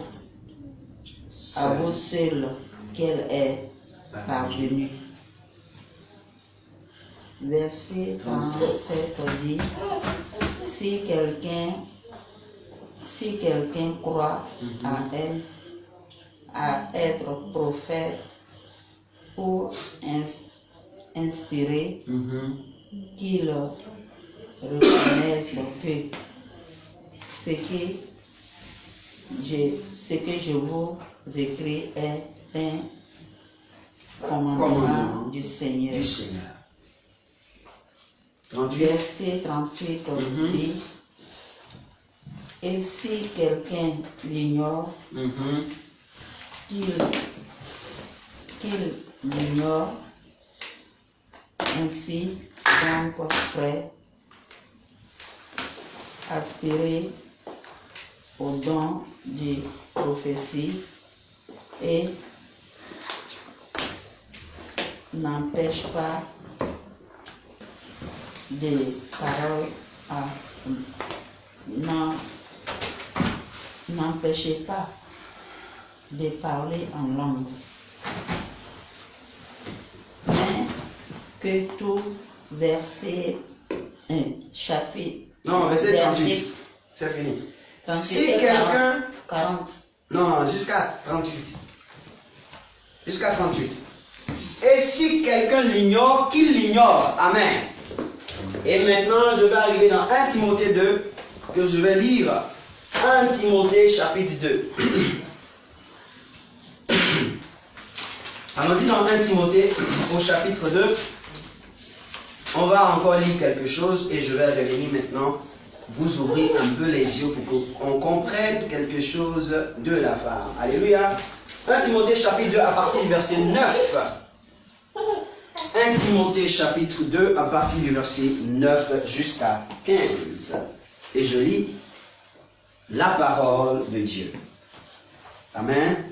seul qu'elle est parvenue? Verset 37 dit, si quelqu'un croit à elle, à être prophète ou inspiré, Mhm. qu'il reconnaisse que ce que je vous écris est un commandement du Seigneur. Du Seigneur. 38. Verset 38 dit, et si quelqu'un l'ignore, Mhm. qu'il l'ignore, ainsi donc frère, aspirez au don de prophétie et n'empêche pas des paroles n'empêchez pas de parler en langue, mais que tout verset, chapitre, Non, verset 38. C'est fini. 38 Si et quelqu'un... 40. Non, jusqu'à 38. Jusqu'à 38. Et si quelqu'un l'ignore, qu'il l'ignore. Amen. Et maintenant, je vais arriver dans 1 Timothée 2, que je vais lire. 1 Timothée chapitre 2. Allons-y dans 1 Timothée au chapitre 2. On va encore lire quelque chose et je vais revenir maintenant vous ouvrir un peu les yeux pour qu'on comprenne quelque chose de la femme. Alléluia. 1 Timothée chapitre 2 à partir du verset 9. 1 Timothée chapitre 2 à partir du verset 9 jusqu'à 15. Et je lis la parole de Dieu. Amen.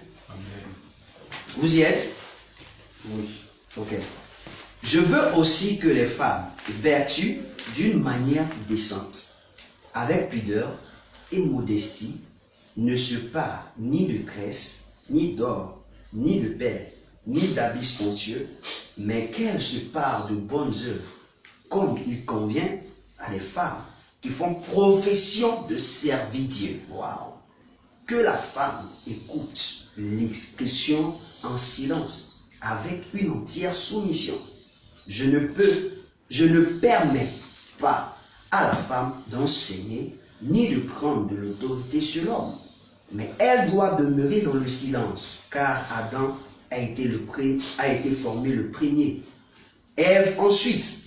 Vous y êtes? Oui. Ok. Je veux aussi que les femmes vertuent d'une manière décente, avec pudeur et modestie, ne se parent ni de graisse, ni d'or, ni de perles, ni d'habits spiritueux, mais qu'elle se parle de bonnes œuvres, comme il convient à les femmes qui font profession de servir Dieu. Waouh! Que la femme écoute l'expression en silence, avec une entière soumission. Je ne permets pas à la femme d'enseigner ni de prendre de l'autorité sur l'homme, mais elle doit demeurer dans le silence, car Adam a été formé le premier, Ève ensuite.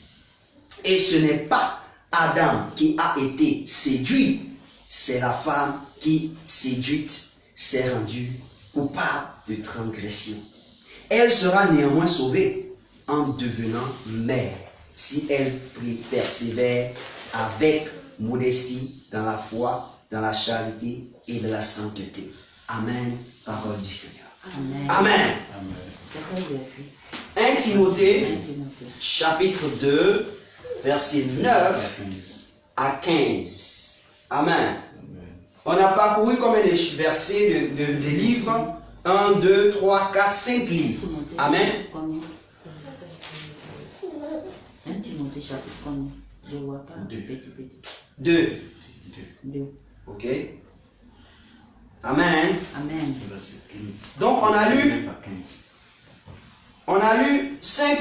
Et ce n'est pas Adam qui a été séduit, c'est la femme qui, séduite, s'est rendue coupable de transgression. Elle sera néanmoins sauvée en devenant mère, si elle persévère avec modestie dans la foi, dans la charité et dans la sainteté. Amen. Parole du Seigneur. Amen. Amen. C'est quel verset? 1 Timothée, 1 Timothée. chapitre 2, verset 9 à 15. Amen. On a parcouru combien de versets de livres? 1, 2, 3, 4, 5 livres. Amen. 1 Timothée chapitre 1. Je ne vois pas. Petit. 2. 2. Ok. Amen. Amen. Donc on a lu 5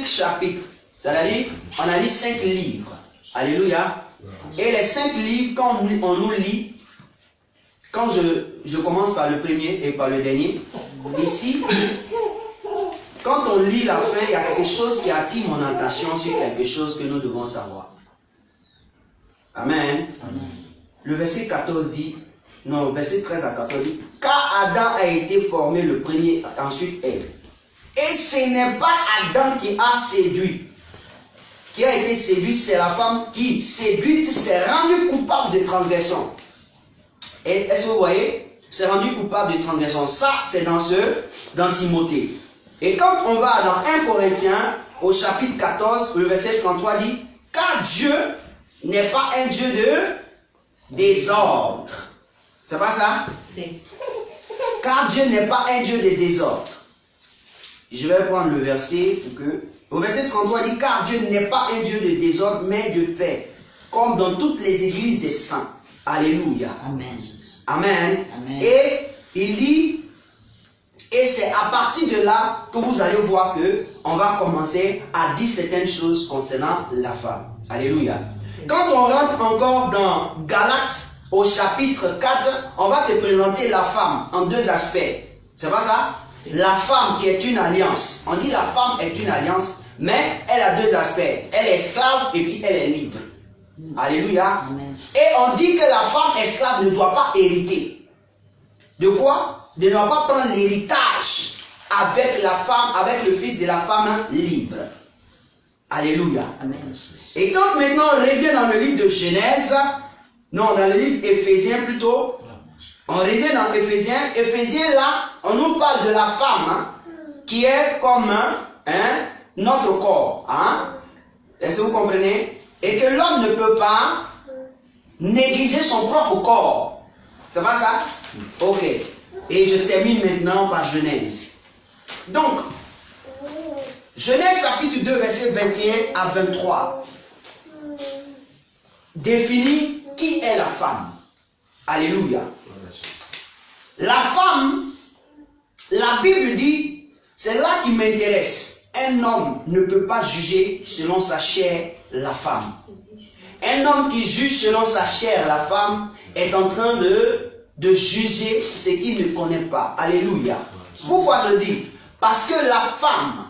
chapitres. C'est-à-dire, on a lu 5 livres. Alléluia. Et les 5 livres, quand on nous lit, quand je commence par le premier et par le dernier, ici, quand on lit la fin, il y a quelque chose qui attire mon attention sur quelque chose que nous devons savoir. Amen. Amen. Le verset 14 dit, non, verset 13 à 14 dit, car Adam a été formé le premier, ensuite Ève. Et ce n'est pas Adam qui a séduit. Qui a été séduit, c'est la femme qui, séduite, s'est rendue coupable de transgression. Et est-ce que vous voyez? S'est rendue coupable de transgression. Ça, c'est dans Timothée. Et quand on va dans 1 Corinthiens, au chapitre 14, le verset 33 dit, car Dieu n'est pas un Dieu de désordre. C'est pas ça? C'est. Car Dieu n'est pas un Dieu de désordre. Je vais prendre le verset pour que... Au verset 33, il dit, car Dieu n'est pas un Dieu de désordre, mais de paix, comme dans toutes les églises des saints. Alléluia. Amen. Amen. Amen. Et il dit, et c'est à partir de là que vous allez voir que on va commencer à dire certaines choses concernant la femme. Alléluia. Quand on rentre encore dans Galates, au chapitre 4, on va te présenter la femme en 2 aspects. C'est pas ça? La femme qui est une alliance. On dit la femme est une alliance, mais elle a 2 aspects. Elle est esclave et puis elle est libre. Alléluia. Amen. Et on dit que la femme esclave ne doit pas hériter. De quoi? Elle ne doit pas prendre l'héritage avec la femme, avec le fils de la femme libre. Alléluia. Amen. Et quand maintenant on revient dans le livre de Genèse, non, dans le livre Éphésiens plutôt, on revient dans Éphésiens. Éphésiens là, on nous parle de la femme qui est comme notre corps. Est-ce que vous comprenez? Et que l'homme ne peut pas négliger son propre corps. C'est pas ça? Ok. Et je termine maintenant par Genèse. Donc, Genèse chapitre 2, verset 21 à 23 définit qui est la femme. Alléluia. La femme, la Bible dit, c'est là qui m'intéresse. Un homme ne peut pas juger selon sa chair la femme. Un homme qui juge selon sa chair la femme est en train de juger ce qu'il ne connaît pas. Alléluia. Pourquoi je dis? Parce que la femme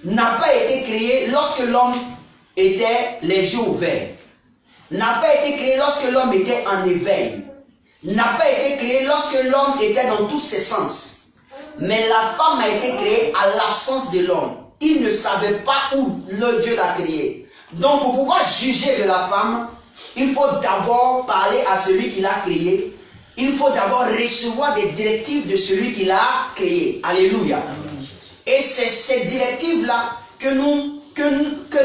n'a pas été créée lorsque l'homme était les yeux ouverts. N'a pas été créée lorsque l'homme était en éveil. N'a pas été créée lorsque l'homme était dans tous ses sens. Mais la femme a été créée à l'absence de l'homme. Il ne savait pas où le Dieu l'a créée. Donc pour pouvoir juger de la femme, il faut d'abord parler à celui qui l'a créée. Il faut d'abord recevoir des directives de celui qui l'a créée. Alléluia. Et c'est ces directives-là que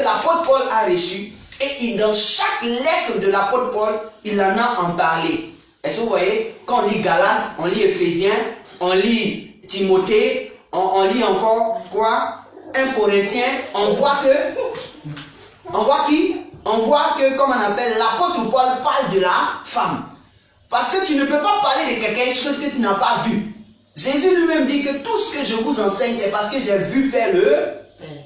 l'apôtre Paul a reçues. Et dans chaque lettre de l'apôtre Paul, il en a en parlé. Est-ce que vous voyez? Quand on lit Galates, on lit Éphésiens, on lit Timothée, on lit encore quoi? 1 Corinthiens, on voit que, comme on appelle, l'apôtre Paul parle de la femme. Parce que tu ne peux pas parler de quelqu'un que tu n'as pas vu. Jésus lui-même dit que tout ce que je vous enseigne, c'est parce que j'ai vu faire le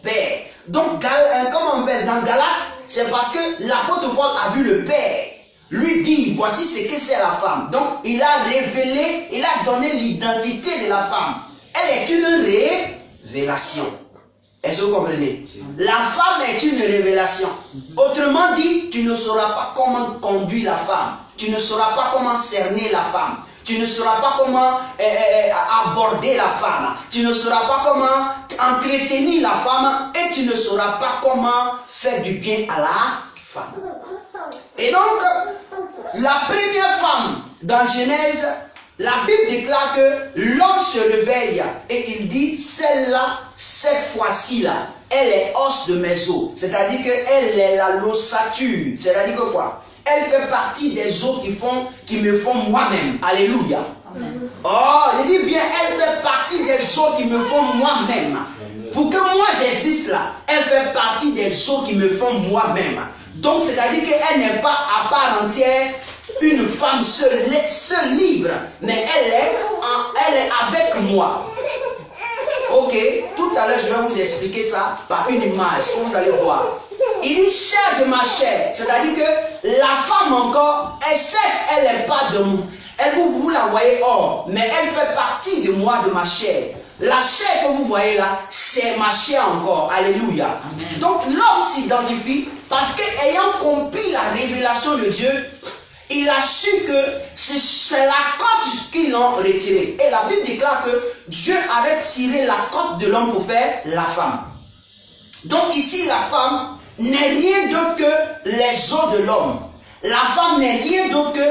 Père. Donc, comme on appelle dans Galates, c'est parce que l'apôtre Paul a vu le Père. Lui dit, voici ce que c'est la femme. Donc, il a révélé, il a donné l'identité de la femme. Elle est une révélation. Est-ce que vous comprenez? La femme est une révélation. Autrement dit, tu ne sauras pas comment conduire la femme. Tu ne sauras pas comment cerner la femme. Tu ne sauras pas comment aborder la femme. Tu ne sauras pas comment entretenir la femme. Et tu ne sauras pas comment faire du bien à la femme. Et donc, la première femme dans Genèse, la Bible déclare que l'homme se réveille et il dit, celle-là, cette fois-ci là, elle est os de mes os. C'est-à-dire qu'elle est la l'ossature. C'est-à-dire que quoi? Elle fait partie des os qui me font moi-même. Alléluia. Amen. Oh, je dis bien, elle fait partie des os qui me font moi-même. Pour que moi j'existe là, elle fait partie des os qui me font moi-même. Donc, c'est-à-dire qu'elle n'est pas à part entière une femme seule libre, mais elle est avec moi. Ok, tout à l'heure je vais vous expliquer ça par une image que vous allez voir. Il dit chair de ma chair, c'est-à-dire que la femme encore, elle n'est pas de moi. Vous la voyez hors, mais elle fait partie de moi, de ma chair. La chair que vous voyez là, c'est ma chair encore. Alléluia. Amen. Donc l'homme s'identifie parce qu'ayant compris la révélation de Dieu, il a su que c'est la côte qu'ils l'ont retirée. Et la Bible déclare que Dieu avait tiré la côte de l'homme pour faire la femme. Donc ici, la femme n'est rien d'autre que les os de l'homme. La femme n'est rien d'autre que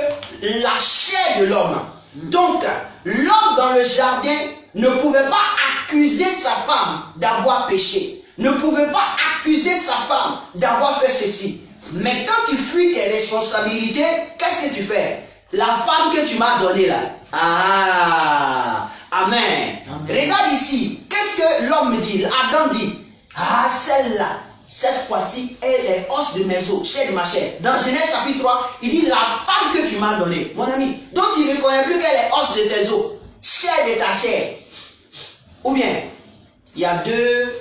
la chair de l'homme. Donc, l'homme dans le jardin ne pouvait pas accuser sa femme d'avoir péché. Ne pouvait pas accuser sa femme d'avoir fait ceci. Mais quand tu fuis tes responsabilités, qu'est-ce que tu fais? La femme que tu m'as donnée là. Ah, amen. Regarde ici. Qu'est-ce que l'homme dit? Adam dit. Ah, celle-là, cette fois-ci, elle est os de mes os, chair de ma chair. Dans Genèse chapitre 3, il dit la femme que tu m'as donnée, mon ami. Donc tu ne reconnais plus qu'elle est os de tes os, chair de ta chair. Ou bien, il y a deux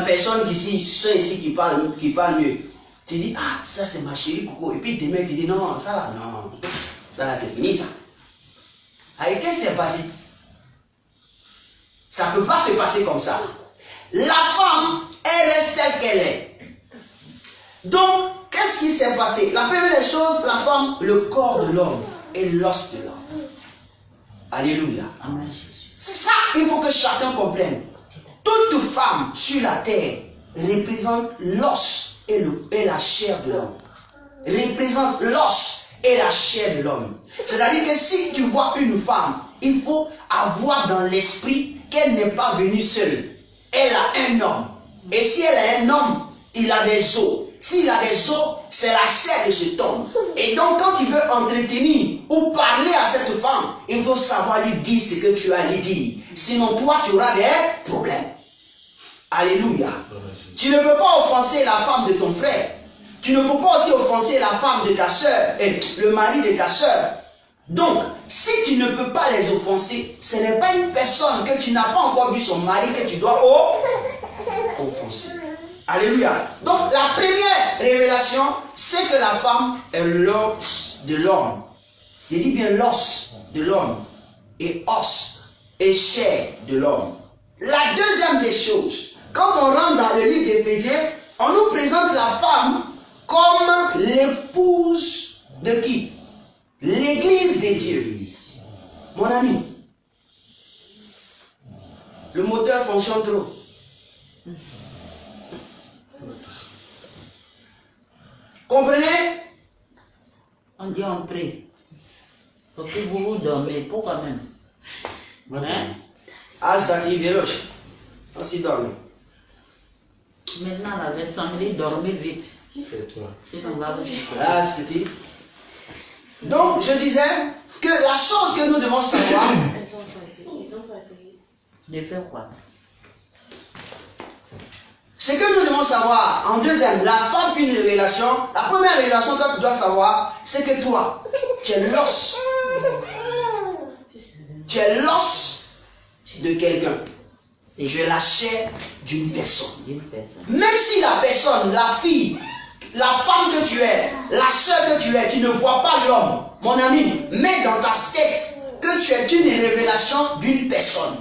personnes qui sont ici qui parlent mieux. Tu dis, ah, ça c'est ma chérie Coco. Et puis demain tu dis, non, ça là, non. Ça là, c'est fini ça. Allez, qu'est-ce qui s'est passé? Ça ne peut pas se passer comme ça. La femme, elle reste telle qu'elle est. Donc, qu'est-ce qui s'est passé? La première des choses, la femme, le corps de l'homme et l'os de l'homme. Alléluia. Amen. Ça, il faut que chacun comprenne. Toute femme sur la terre représente l'os et la chair de l'homme. Représente l'os et la chair de l'homme. C'est-à-dire que si tu vois une femme, il faut avoir dans l'esprit qu'elle n'est pas venue seule. Elle a un homme. Et si elle a un homme, il a des os. S'il a des os, c'est la chair de cet homme. Et donc, quand tu veux entretenir ou parler à cette femme, il faut savoir lui dire ce que tu as à lui dire. Sinon, toi, tu auras des problèmes. Alléluia. Tu ne peux pas offenser la femme de ton frère. Tu ne peux pas aussi offenser la femme de ta soeur et le mari de ta soeur. Donc, si tu ne peux pas les offenser, ce n'est pas une personne que tu n'as pas encore vu son mari que tu dois offenser. Alléluia. Donc, la première révélation, c'est que la femme est l'os de l'homme. Je dis bien l'os de l'homme et os et chair de l'homme. La deuxième des choses, quand on rentre dans le livre d'Éphésiens, on nous présente la femme comme l'épouse de qui? L'église de Dieu. Mon ami, le moteur fonctionne trop. Comprenez? On dit on prie. Pour que vous dormez. Pourquoi même? Hein? Ah, ça t'y véloche. On s'y dormit. Maintenant, la version dit dormir vite. C'est toi. Sinon, on va vous dire. Ah, c'était. Donc, je disais que la chose que nous devons savoir. Ils ont fatigué. De faire quoi? Ce que nous devons savoir, en deuxième, la femme, une révélation. La première révélation que tu dois savoir, c'est que toi, tu es l'os. Tu es l'os de quelqu'un. Tu es la chair d'une personne. Même si la personne, la fille, la femme que tu es, la soeur que tu es, tu ne vois pas l'homme, mon ami, mets dans ta tête que tu es une révélation d'une personne.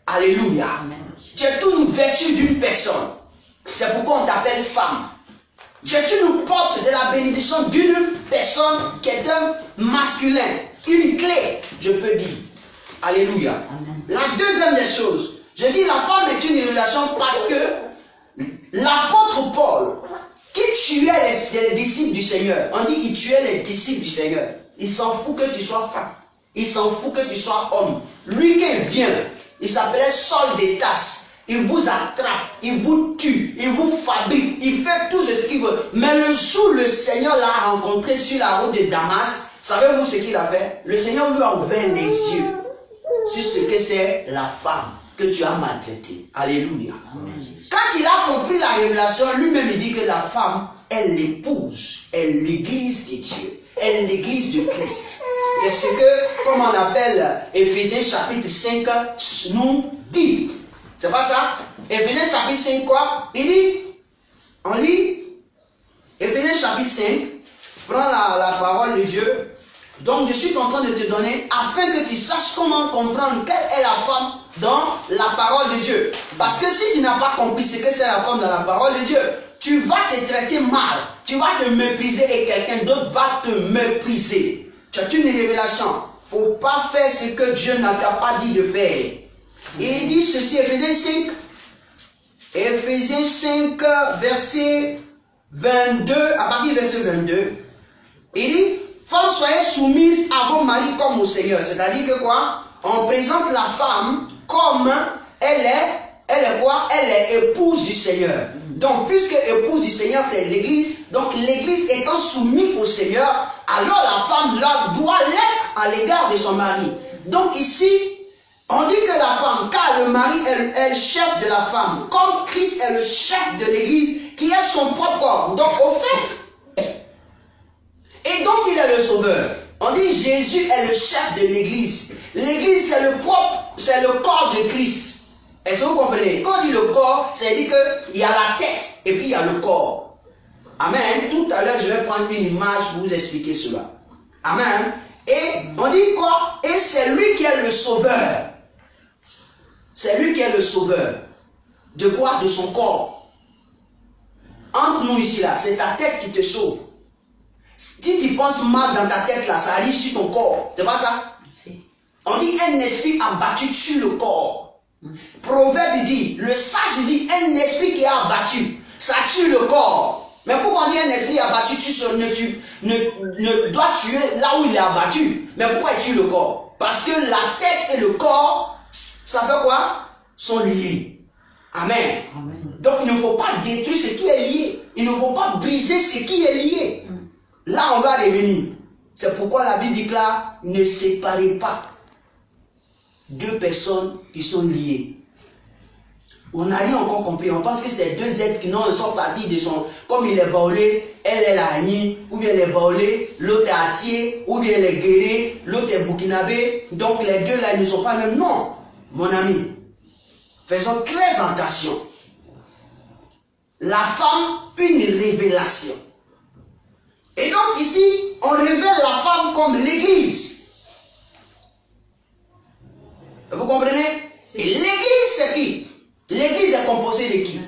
Alléluia. Amen. Tu es une vertu d'une personne. C'est pourquoi on t'appelle femme. Tu es une porte de la bénédiction d'une personne qui est un masculin. Une clé, je peux dire. Alléluia. Amen. La deuxième des choses, je dis la femme est une révélation parce que l'apôtre Paul, qui tuait les disciples du Seigneur, on dit qu'il tuait les disciples du Seigneur. Il s'en fout que tu sois femme. Il s'en fout que tu sois homme. Lui qui vient, il s'appelait Saul de Tarse. Il vous attrape, il vous tue, il vous fabrique, il fait tout ce qu'il veut. Mais le jour où le Seigneur l'a rencontré sur la route de Damas, savez-vous ce qu'il a fait? Le Seigneur lui a ouvert les yeux sur ce que c'est la femme que tu as maltraitée. Alléluia. Amen. Quand il a compris la révélation, lui-même il dit que la femme est l'épouse, est l'église de Dieu, est l'église de Christ. C'est ce que, comme on appelle Éphésiens chapitre 5, nous dit. C'est pas ça? Éphésiens chapitre 5 quoi? Il dit, on lit, Éphésiens chapitre 5, prends la parole de Dieu. Donc je suis en train de te donner, afin que tu saches comment comprendre quelle est la femme dans la parole de Dieu. Parce que si tu n'as pas compris ce que c'est la femme dans la parole de Dieu, tu vas te traiter mal, tu vas te mépriser et quelqu'un d'autre va te mépriser. Tu as une révélation. Il ne faut pas faire ce que Dieu n'a pas dit de faire. Et il dit ceci, Éphésiens 5, verset 22, à partir du verset 22, il dit, femmes, soyez soumises à vos maris comme au Seigneur. C'est-à-dire que quoi? On présente la femme comme elle est quoi? Elle est épouse du Seigneur. Donc, puisque épouse du Seigneur, c'est l'église, donc l'église étant soumise au Seigneur, alors la femme là doit l'être à l'égard de son mari. Donc ici, on dit que la femme, car le mari est le chef de la femme, comme Christ est le chef de l'église, qui est son propre corps. Donc au fait, et donc il est le sauveur. On dit Jésus est le chef de l'église. L'église c'est le corps de Christ. Est-ce que vous comprenez? Quand on dit le corps, c'est dire qu'il y a la tête et puis il y a le corps. Amen. Tout à l'heure, je vais prendre une image pour vous expliquer cela. Amen. Et on dit quoi? Et c'est lui qui est le sauveur. C'est lui qui est le sauveur. De quoi? De son corps. Entre nous ici là, c'est ta tête qui te sauve. Si tu penses mal dans ta tête là, ça arrive sur ton corps. C'est pas ça? On dit un esprit abattu tue le corps. Proverbe dit, le sage dit, un esprit qui est abattu, ça tue le corps. Mais pourquoi on dit un esprit abattu ne doit tuer là où il est abattu? Mais pourquoi il tue le corps? Parce que la tête et le corps, ça fait quoi? Sont liés. Amen. Amen. Donc il ne faut pas détruire ce qui est lié. Il ne faut pas briser ce qui est lié. Là on va revenir. C'est pourquoi la Bible dit que là, ne séparez pas deux personnes qui sont liées. On n'a rien encore compris. On pense que c'est deux êtres qui n'ont sont partis de son... Comme il est baoulé, elle est la Agni, ou bien elle est baoulé, l'autre est Atié, ou bien elle est Guéré, l'autre est Burkinabé. Donc les deux là, ils ne sont pas même. Non, mon ami. Faisons très attention. La femme, une révélation. Et donc ici, on révèle la femme comme l'église. Vous comprenez? Et l'église, c'est qui? L'église est composée de qui?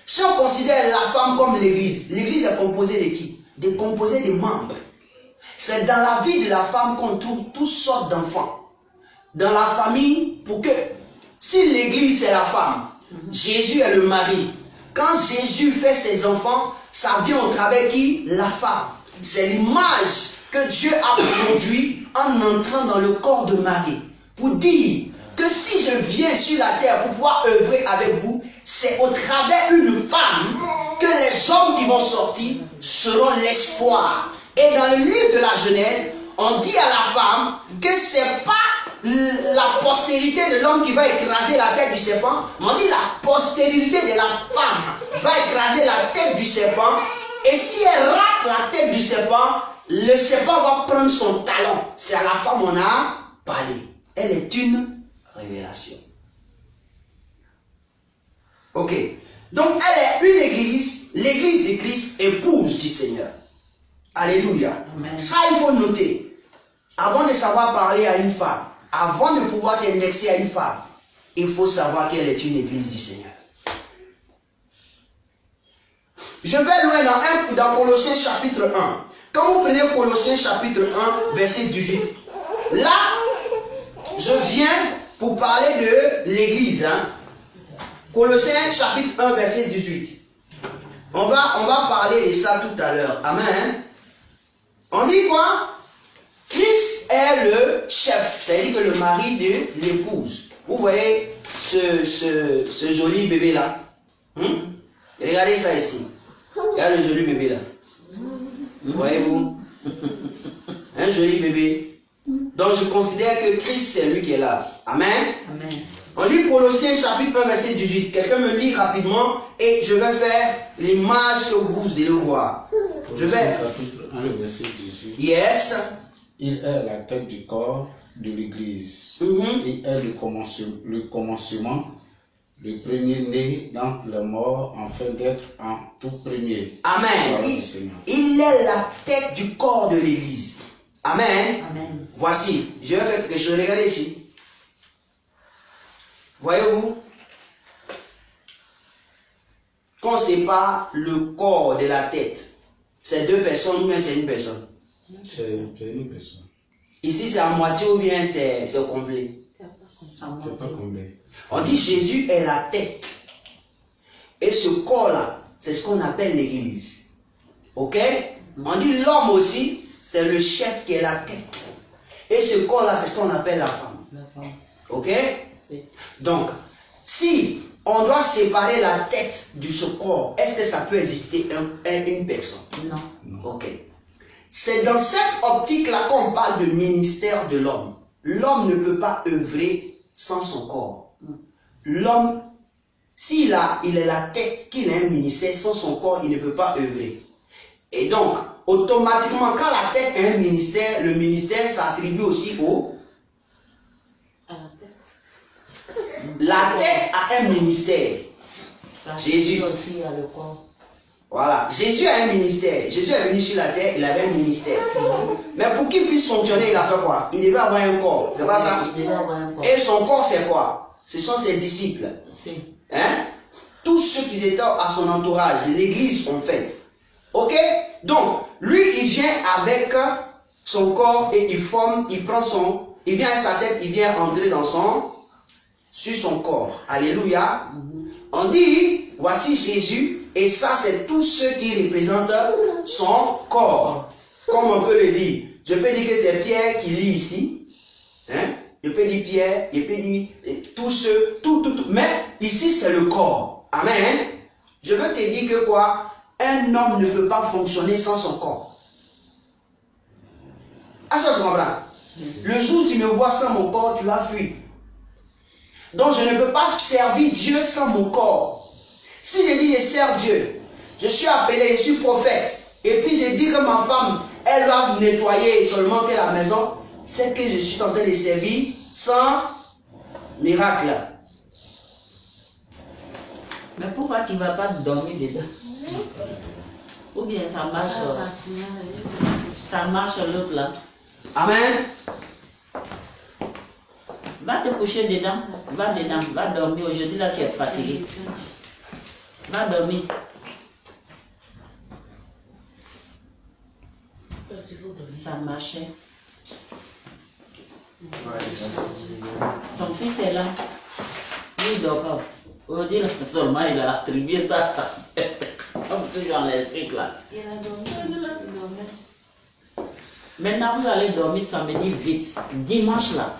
Si on considère la femme comme l'église, l'église est composée de qui? Composée de membres. C'est dans la vie de la femme qu'on trouve toutes sortes d'enfants. Dans la famille, pour que, si l'église c'est la femme, Jésus est le mari. Quand Jésus fait ses enfants, ça vient au travers qui? La femme. C'est l'image que Dieu a produit en entrant dans le corps de Marie. Pour dire que si je viens sur la terre pour pouvoir œuvrer avec vous, c'est au travers d'une femme que les hommes qui vont sortir seront l'espoir. Et dans le livre de la Genèse, on dit à la femme que c'est pas la postérité de l'homme qui va écraser la tête du serpent, mais on dit la postérité de la femme va écraser la tête du serpent. Et si elle rate la tête du serpent, le serpent va prendre son talon. C'est à la femme on a parlé. Elle est une révélation. Ok. Donc elle est une église, l'église de Christ, épouse du Seigneur. Alléluia. Amen. Ça, il faut noter. Avant de savoir parler à une femme, avant de pouvoir t'indexer à une femme, il faut savoir qu'elle est une église du Seigneur. Je vais loin dans Colossiens chapitre 1. Quand vous prenez Colossiens chapitre 1, verset 18, là, je viens pour parler de l'église. Hein. Colossiens chapitre 1, verset 18. On va parler de ça tout à l'heure. Amen. On dit quoi? Christ est le chef, c'est-à-dire que le mari de l'épouse. Vous voyez ce joli bébé là? Regardez ça ici. Regardez le joli bébé là. Voyez-vous? Un joli bébé. Donc je considère que Christ c'est lui qui est là. Amen. Amen. On lit Colossiens chapitre 1 verset 18. Quelqu'un me lit rapidement et je vais faire l'image que vous devez voir. Je vais. Chapitre 1, verset 18. Yes. Il est la tête du corps de l'Église. Il est le commencement, le premier-né d'entre les morts, afin d'être en tout premier. Amen. Il est la tête du corps de l'Église. Amen. Amen. Voici, je vais faire quelque chose. Regardez ici. Voyez-vous? Qu'on ne sépare le corps de la tête, c'est deux personnes ou bien c'est une personne? C'est une personne. Ici, c'est à moitié ou bien c'est complet? C'est pas complet. On dit Jésus est la tête. Et ce corps-là, c'est ce qu'on appelle l'église. Ok? On dit l'homme aussi, c'est le chef qui est la tête. Et ce corps-là, c'est ce qu'on appelle la femme. Ok? Donc, si on doit séparer la tête de ce corps, est-ce que ça peut exister une personne? Non. Ok. C'est dans cette optique-là qu'on parle de ministère de l'homme. L'homme ne peut pas œuvrer sans son corps. L'homme, s'il est la tête, qu'il a un ministère, sans son corps, il ne peut pas œuvrer. Et donc, automatiquement, quand la tête a un ministère, le ministère s'attribue aussi au... La tête a un ministère. Jésus aussi a le corps. Voilà. Jésus a un ministère. Jésus est venu sur la terre, il avait un ministère. Mais pour qu'il puisse fonctionner, il a fait quoi? Il devait avoir un corps. C'est pas ça? Il devait avoir un corps. Et son corps, c'est quoi? Ce sont ses disciples. Hein? Tous ceux qui étaient à son entourage, l'église en fait. Ok? Donc, lui, il vient avec son corps et il vient à sa tête, il vient entrer sur son corps. Alléluia. On dit, voici Jésus, et ça c'est tous ceux qui représentent son corps. Comme on peut le dire. Je peux dire que c'est Pierre qui lit ici. Hein? Je peux dire Pierre, je peux dire tous ceux, tout. Mais ici c'est le corps. Amen. Je veux te dire que quoi? Un homme ne peut pas fonctionner sans son corps. Ah, ça se comprend. Le jour où tu me vois sans mon corps, tu vas fuir. Donc je ne peux pas servir Dieu sans mon corps. Si je dis je sers Dieu, je suis appelé, je suis prophète, et puis je dis que ma femme, elle va nettoyer seulement que la maison, c'est que je suis en train de servir sans miracle. Mais pourquoi tu ne vas pas dormir dedans? Ou bien ça marche l'autre là. Amen. Va te coucher dedans, va dormir. Aujourd'hui là tu es fatigué. Va dormir. Ça marchait. Ton fils est là. Il ne dort pas. Aujourd'hui là seulement il a attribué ça. Comme toujours dans les cycles là. Il a dormi. Maintenant vous allez dormir samedi vite. Dimanche là.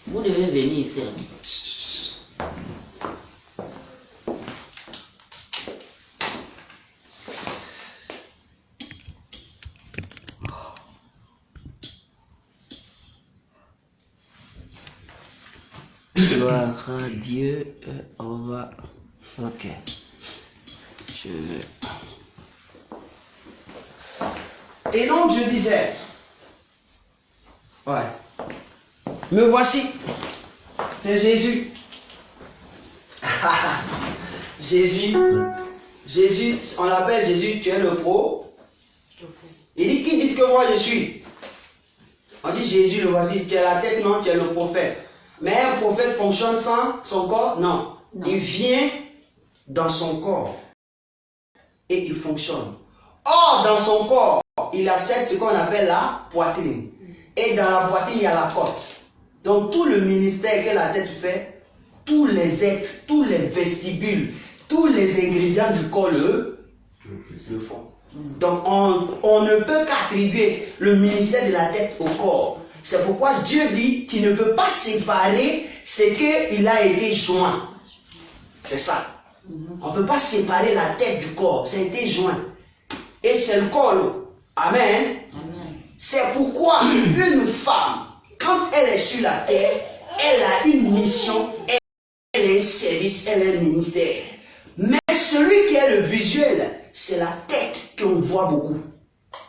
Vous devez venir ici. Gloire à Dieu. On va... Ok. Je vais... Et donc je disais... Ouais. Me voici. C'est Jésus. Jésus, on l'appelle Jésus, tu es le pro. Il dit, qui dit que moi je suis? On dit Jésus, le voici, tu es la tête, non, tu es le prophète. Mais un prophète fonctionne sans son corps? Non. Il vient dans son corps et il fonctionne. Or, dans son corps, il a ce qu'on appelle la poitrine. Et dans la poitrine, il y a la côte. Donc, tout le ministère que la tête fait, tous les êtres, tous les vestibules, tous les ingrédients du corps le font. Donc, on ne peut qu'attribuer le ministère de la tête au corps. C'est pourquoi Dieu dit, tu ne peux pas séparer ce qu'il a été joint. C'est ça. On ne peut pas séparer la tête du corps. Ça a été joint. Et c'est le corps. Amen. C'est pourquoi une femme, quand elle est sur la terre, elle a une mission, elle a un service, elle a un ministère. Mais celui qui est le visuel, c'est la tête qu'on voit beaucoup.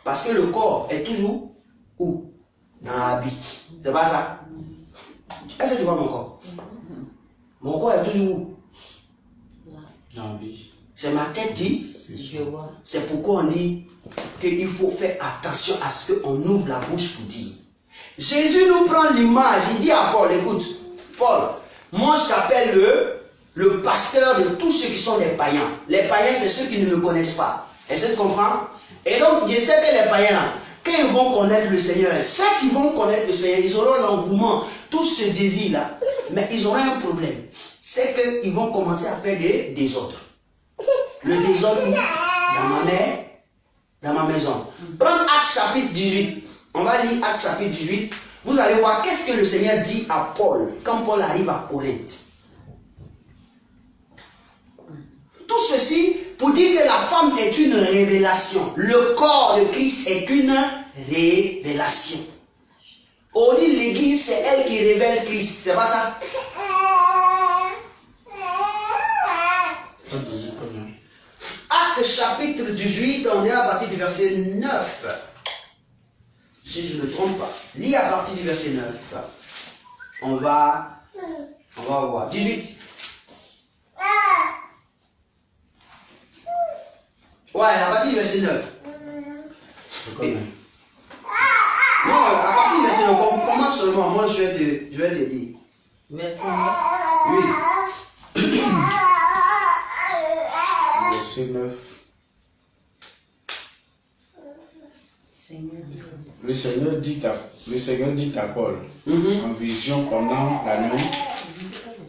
Parce que le corps est toujours où? Dans l'habit. C'est pas ça? Est-ce que tu vois mon corps? Mon corps est toujours où? Dans l'habit. C'est ma tête dit. Je vois. C'est pourquoi on dit qu'il faut faire attention à ce qu'on ouvre la bouche pour dire. Jésus nous prend l'image, il dit à Paul, écoute, Paul, moi je t'appelle le pasteur de tous ceux qui sont des païens. Les païens, c'est ceux qui ne me connaissent pas. Est-ce que tu comprends? Et donc, je sais que les païens, là, quand ils vont connaître le Seigneur, certes ils vont connaître le Seigneur, ils auront l'engouement, tout ce désir-là, mais ils auront un problème. C'est qu'ils vont commencer à faire des désordres. Le désordre dans ma maison. Prends Actes chapitre 18. On va lire Actes chapitre 18. Vous allez voir qu'est-ce que le Seigneur dit à Paul quand Paul arrive à Corinthe. Tout ceci pour dire que la femme est une révélation. Le corps de Christ est une révélation. On dit l'église, c'est elle qui révèle Christ. C'est pas ça? Actes chapitre 18, on est à partir du verset 9. Si je ne me trompe pas. Lis à partir du verset 9. On va voir. 18. Ouais, à partir du verset 9. Non, à partir du verset 9, on commence seulement. Moi, je vais te dire. Verset 9. Oui. Verset 9. Le Seigneur dit à Paul, en vision pendant la nuit,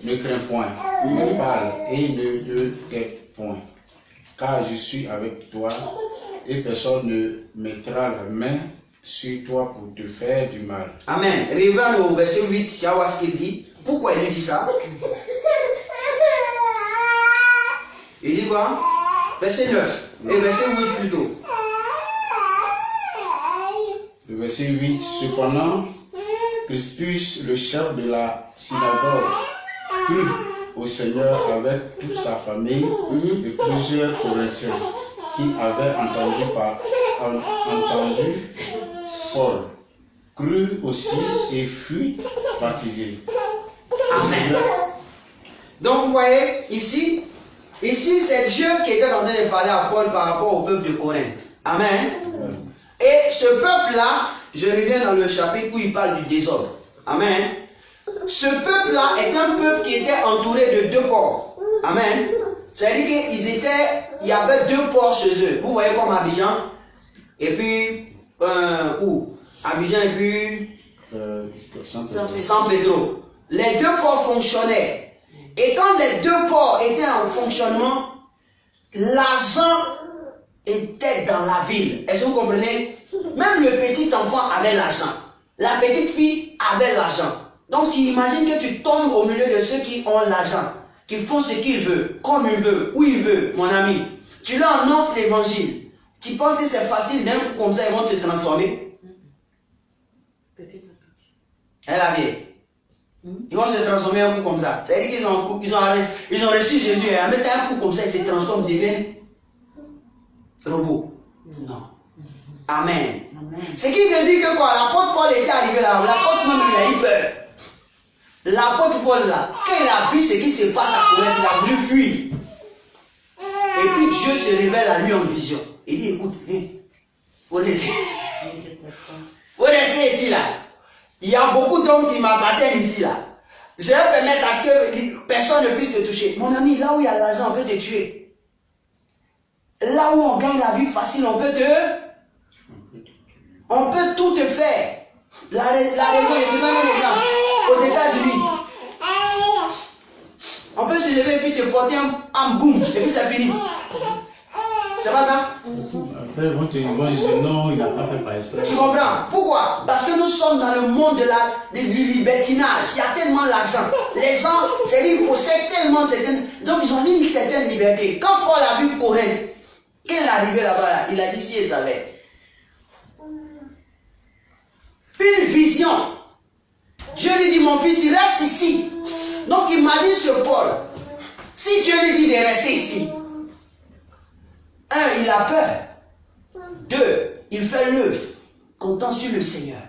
ne crains point, ne parle et ne t'ai point, car je suis avec toi et personne ne mettra la main sur toi pour te faire du mal. Amen. Revenons au verset 8, tu vas voir ce qu'il dit. Pourquoi il lui dit ça? Il dit quoi? Verset 9 et verset 8 plutôt. Le verset 8, cependant, Crispus, le chef de la synagogue, crut au Seigneur avec toute sa famille et plusieurs Corinthiens qui avaient entendu Paul, crut aussi et fut baptisé. Amen. Donc vous voyez, ici c'est Dieu qui était en train de parler à Paul par rapport au peuple de Corinthe. Amen. Et ce peuple-là, je reviens dans le chapitre où il parle du désordre. Amen. Ce peuple-là est un peuple qui était entouré de deux ports. Amen. C'est-à-dire qu'il y avait deux ports chez eux. Vous voyez comme Abidjan, et puis, Abidjan et puis San Pedro. Les deux ports fonctionnaient. Et quand les deux ports étaient en fonctionnement, l'argent était dans la ville. Est-ce que vous comprenez? Même le petit enfant avait l'argent. La petite fille avait l'argent. Donc tu imagines que tu tombes au milieu de ceux qui ont l'argent, qui font ce qu'ils veulent, comme ils veulent, où ils veulent, mon ami. Tu leur annonces l'évangile. Tu penses que c'est facile d'un coup comme ça, ils vont te transformer? Petit à petit. Elle avait. Ils vont se transformer un coup comme ça. C'est-à-dire qu'ils ont reçu Jésus et en mettant un coup comme ça, ils se transforment, deviennent robots. Non. Amen. Ce qui veut dire que quoi, l'apôtre Paul était arrivé là, l'apôtre même il a eu peur. L'apôtre Paul là, quand il a vu ce qui se passe à Corinthe, il a voulu fuir. Et puis Dieu se révèle à lui en vision. Il dit, écoute, faut rester ici là. Il y a beaucoup d'hommes qui m'appartiennent ici là. Je vais permettre à ce que personne ne puisse te toucher. Mon ami, là où il y a l'argent, on peut te tuer. Là où on gagne la vie facile, on peut tout te faire. La raison, je te donne un exemple. Aux États-Unis, on peut se lever et puis te porter un boum, et puis c'est fini. C'est pas ça? Après, ils vont dire non, il n'a pas fait par exprès. Tu comprends? Pourquoi? Parce que nous sommes dans le monde du libertinage. Il y a tellement d'argent. Les gens, c'est-à-dire, ils possèdent tellement certaines. Donc, ils ont une certaine liberté. Quand Paul a vu Corinthe, quand il est arrivé là-bas, il a dit si il savait. Une vision. Dieu lui dit, mon fils, il reste ici. Donc, imagine ce Paul. Si Dieu lui dit de rester ici, un, il a peur. Deux, il fait l'œuvre, comptant sur le Seigneur.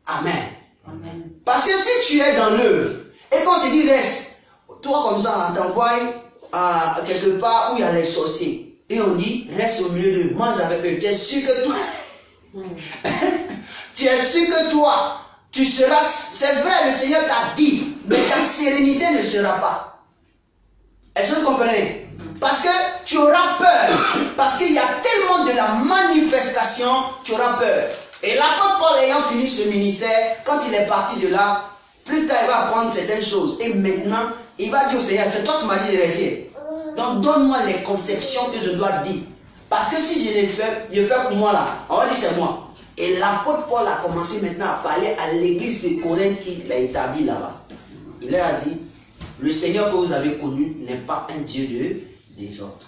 Amen. Amen. Parce que si tu es dans l'œuvre, et qu'on te dit reste, toi comme ça, on t'envoie à quelque part où il y a les sorciers. Et on dit, reste au milieu d'eux, mange avec eux. Tu es sûr que toi, tu es sûr que toi, tu seras, c'est vrai, le Seigneur t'a dit, mais ta sérénité ne sera pas. Est-ce que vous comprenez? Parce que tu auras peur. Parce qu'il y a tellement de la manifestation, tu auras peur. Et l'apôtre Paul ayant fini ce ministère, quand il est parti de là, plus tard il va apprendre certaines choses. Et maintenant, il va dire au Seigneur, c'est toi qui m'as dit de rester. Donc donne-moi les conceptions que je dois dire. Parce que si je les fais, pour moi là, on va dire c'est moi. Et l'apôtre Paul a commencé maintenant à parler à l'église de Corinthe qu'il a établie là-bas. Il leur a dit, le Seigneur que vous avez connu n'est pas un Dieu des autres.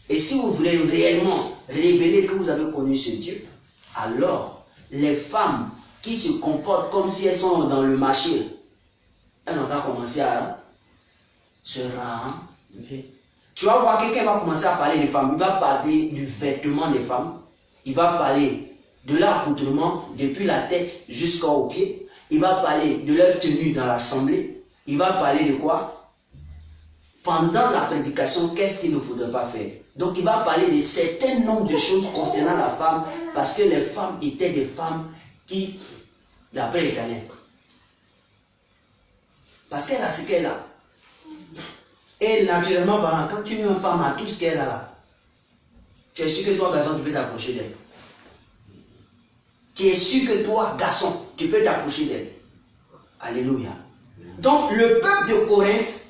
Et si vous voulez réellement révéler que vous avez connu ce Dieu, alors les femmes qui se comportent comme si elles sont dans le marché, elles n'ont pas commencé à se ranger. Tu vas voir quelqu'un va commencer à parler des femmes, il va parler du vêtement des femmes, il va parler de l'accoutrement depuis la tête jusqu'aux pieds, il va parler de leur tenue dans l'assemblée, il va parler de quoi? Pendant la prédication, qu'est-ce qu'il ne faudrait pas faire? Donc il va parler de certains nombres de choses concernant la femme, parce que les femmes étaient des femmes qui, d'après l'Éternel, parce qu'elle a ce qu'elle a. Et naturellement parlant, quand tu es une femme à tout ce qu'elle a là, tu es sûr que toi, garçon, tu peux t'approcher d'elle. Tu es sûr que toi, garçon, tu peux t'approcher d'elle. Alléluia. Donc le peuple de Corinthe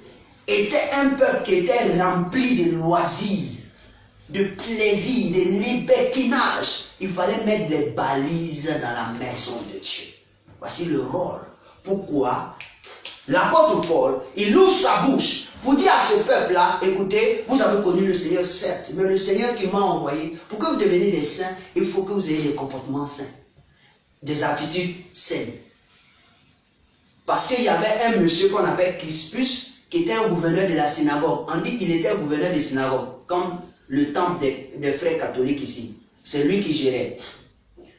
était un peuple qui était rempli de loisirs, de plaisir, de libertinage. Il fallait mettre des balises dans la maison de Dieu. Voici le rôle. Pourquoi l'apôtre Paul, il ouvre sa bouche pour dire à ce peuple-là, écoutez, vous avez connu le Seigneur, certes, mais le Seigneur qui m'a envoyé, pour que vous deveniez des saints, il faut que vous ayez des comportements sains, des attitudes saines. Parce qu'il y avait un monsieur qu'on appelle Crispus, qui était un gouverneur de la synagogue. On dit qu'il était un gouverneur de synagogue, comme le temple des frères catholiques ici. C'est lui qui gérait.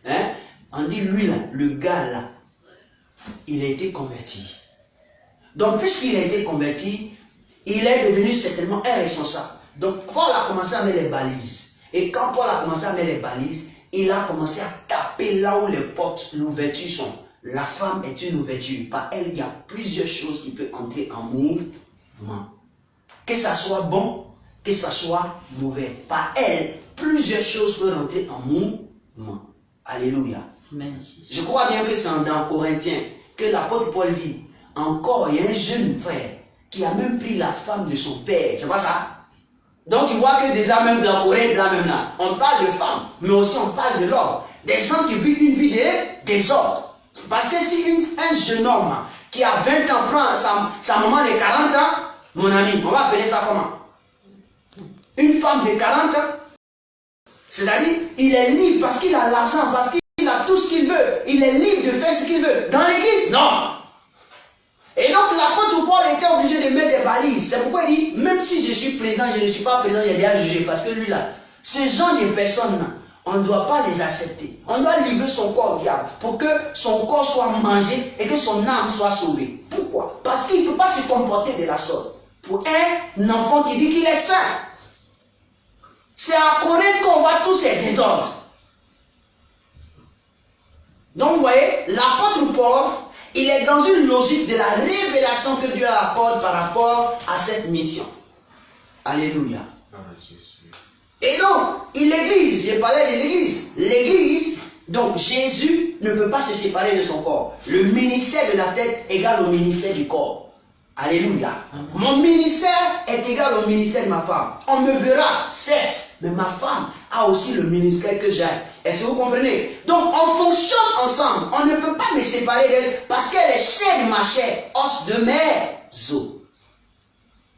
Hein? On dit lui là, le gars là, il a été converti. Donc puisqu'il a été converti, il est devenu certainement un responsable. Donc Paul a commencé à mettre les balises. Et quand Paul a commencé à mettre les balises, il a commencé à taper là où les portes, l'ouverture sont. La femme est une ouverture. Par elle, il y a plusieurs choses qui peuvent entrer en mouvement. Que ça soit bon, que ça soit mauvais. Par elle, plusieurs choses peuvent entrer en mouvement. Alléluia. Amen. Je crois bien que c'est dans Corinthiens que l'apôtre Paul dit, encore, il y a un jeune frère qui a même pris la femme de son père. C'est pas ça? Donc tu vois que déjà même dans Corinthe, là même là, on parle de femmes, mais aussi on parle de l'homme. Des gens qui vivent une vie de désordre. Parce que si un jeune homme qui a 20 ans prend sa maman de 40 ans, mon ami, on va appeler ça comment? Une femme de 40 ans, c'est-à-dire, il est libre parce qu'il a l'argent, parce qu'il a tout ce qu'il veut. Il est libre de faire ce qu'il veut. Dans l'église, non. Et donc l'apôtre Paul était obligé de mettre des balises. C'est pourquoi il dit, même si je suis présent, je ne suis pas présent, il est bien jugé. Parce que lui là, ce genre de personnes-là, on ne doit pas les accepter. On doit livrer son corps au diable pour que son corps soit mangé et que son âme soit sauvée. Pourquoi? Parce qu'il ne peut pas se comporter de la sorte. Pour un enfant qui dit qu'il est saint. C'est à Corinthe qu'on voit tous ces désordres. Donc vous voyez, l'apôtre Paul, il est dans une logique de la révélation que Dieu accorde par rapport à cette mission. Alléluia. Et donc, l'église, j'ai parlé de l'église. L'église, donc Jésus ne peut pas se séparer de son corps. Le ministère de la tête égale au ministère du corps. Alléluia. Mon ministère est égal au ministère de ma femme. On me verra, certes, mais ma femme a aussi le ministère que j'ai. Est-ce que vous comprenez? Donc, on fonctionne ensemble. On ne peut pas me séparer d'elle parce qu'elle est chair de ma chair, os de mes os.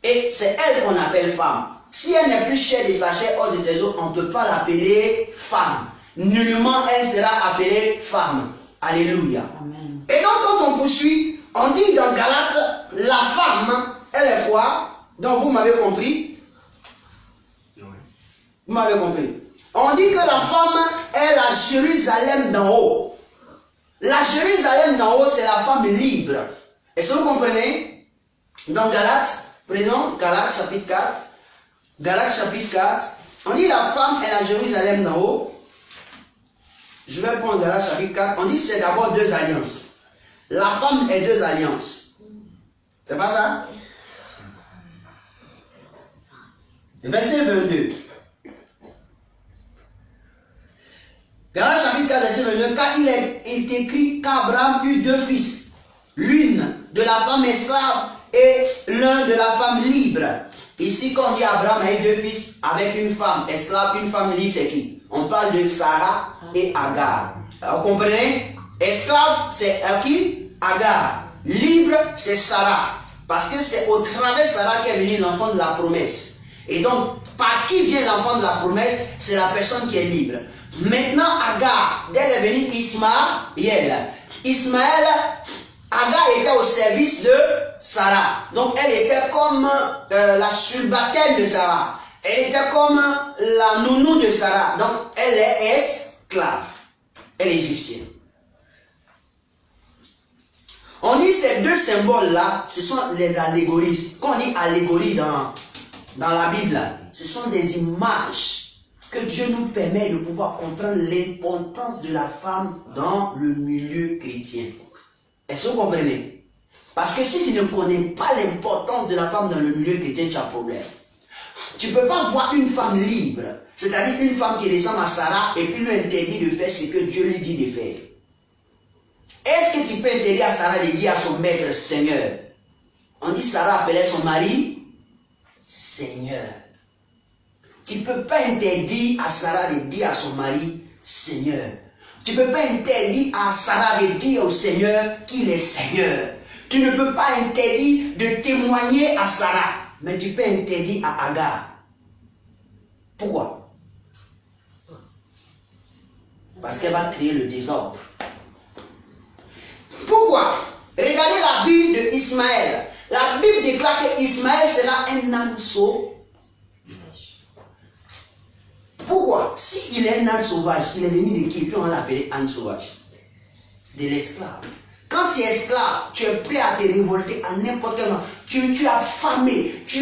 Et c'est elle qu'on appelle femme. Si elle n'est plus chair de ta chair, os de tes os, on ne peut pas l'appeler femme. Nullement, elle sera appelée femme. Alléluia. Amen. Et donc, quand on poursuit, on dit dans Galates, la femme, elle est quoi? Donc, vous m'avez compris? Vous m'avez compris? On dit que la femme est la Jérusalem d'en haut. La Jérusalem d'en haut, c'est la femme libre. Est-ce que vous comprenez? Dans Galates, prenons Galates chapitre 4. Galates chapitre 4. On dit la femme est la Jérusalem d'en haut. Je vais prendre Galates chapitre 4. On dit c'est d'abord deux alliances. La femme est deux alliances. C'est pas ça? Verset 22. Galates chapitre 4, verset 22. Car il est écrit qu'Abraham eut deux fils. L'une de la femme esclave et l'un de la femme libre. Ici, quand on dit Abraham a eu deux fils avec une femme esclave, une femme libre, c'est qui? On parle de Sarah et Agar. Alors, vous comprenez? Esclave, c'est qui? Agar. Libre, c'est Sarah. Parce que c'est au travers de Sarah qu'est venu l'enfant de la promesse. Et donc, par qui vient l'enfant de la promesse? C'est la personne qui est libre. Maintenant, Agar, d'elle est venue Ismaël. Ismaël, Agar était au service de Sarah. Donc, elle était comme la subalterne de Sarah. Elle était comme la nounou de Sarah. Donc, elle est esclave. Elle est égyptienne. On dit ces deux symboles-là, ce sont les allégories. Quand on dit allégorie dans la Bible, ce sont des images que Dieu nous permet de pouvoir comprendre l'importance de la femme dans le milieu chrétien. Est-ce que vous comprenez? Parce que si tu ne connais pas l'importance de la femme dans le milieu chrétien, tu as un problème. Tu ne peux pas voir une femme libre, c'est-à-dire une femme qui ressemble à Sarah et puis lui interdit de faire ce que Dieu lui dit de faire. Est-ce que tu peux interdire à Sarah de dire à son maître Seigneur? On dit Sarah appelait son mari Seigneur. Tu ne peux pas interdire à Sarah de dire à son mari Seigneur. Tu ne peux pas interdire à Sarah de dire au Seigneur qu'il est Seigneur. Tu ne peux pas interdire de témoigner à Sarah, mais tu peux interdire à Agar. Pourquoi? Parce qu'elle va créer le désordre. Pourquoi? Regardez la vie de Ismaël. La Bible déclare que Ismaël sera un âne sauvage. Pourquoi? S'il est un âne sauvage, il est venu de qui? Puis on l'a appelé âne sauvage. De l'esclave. Quand tu es esclave, tu es prêt à te révolter à n'importe quel moment. Tu es affamé. Tu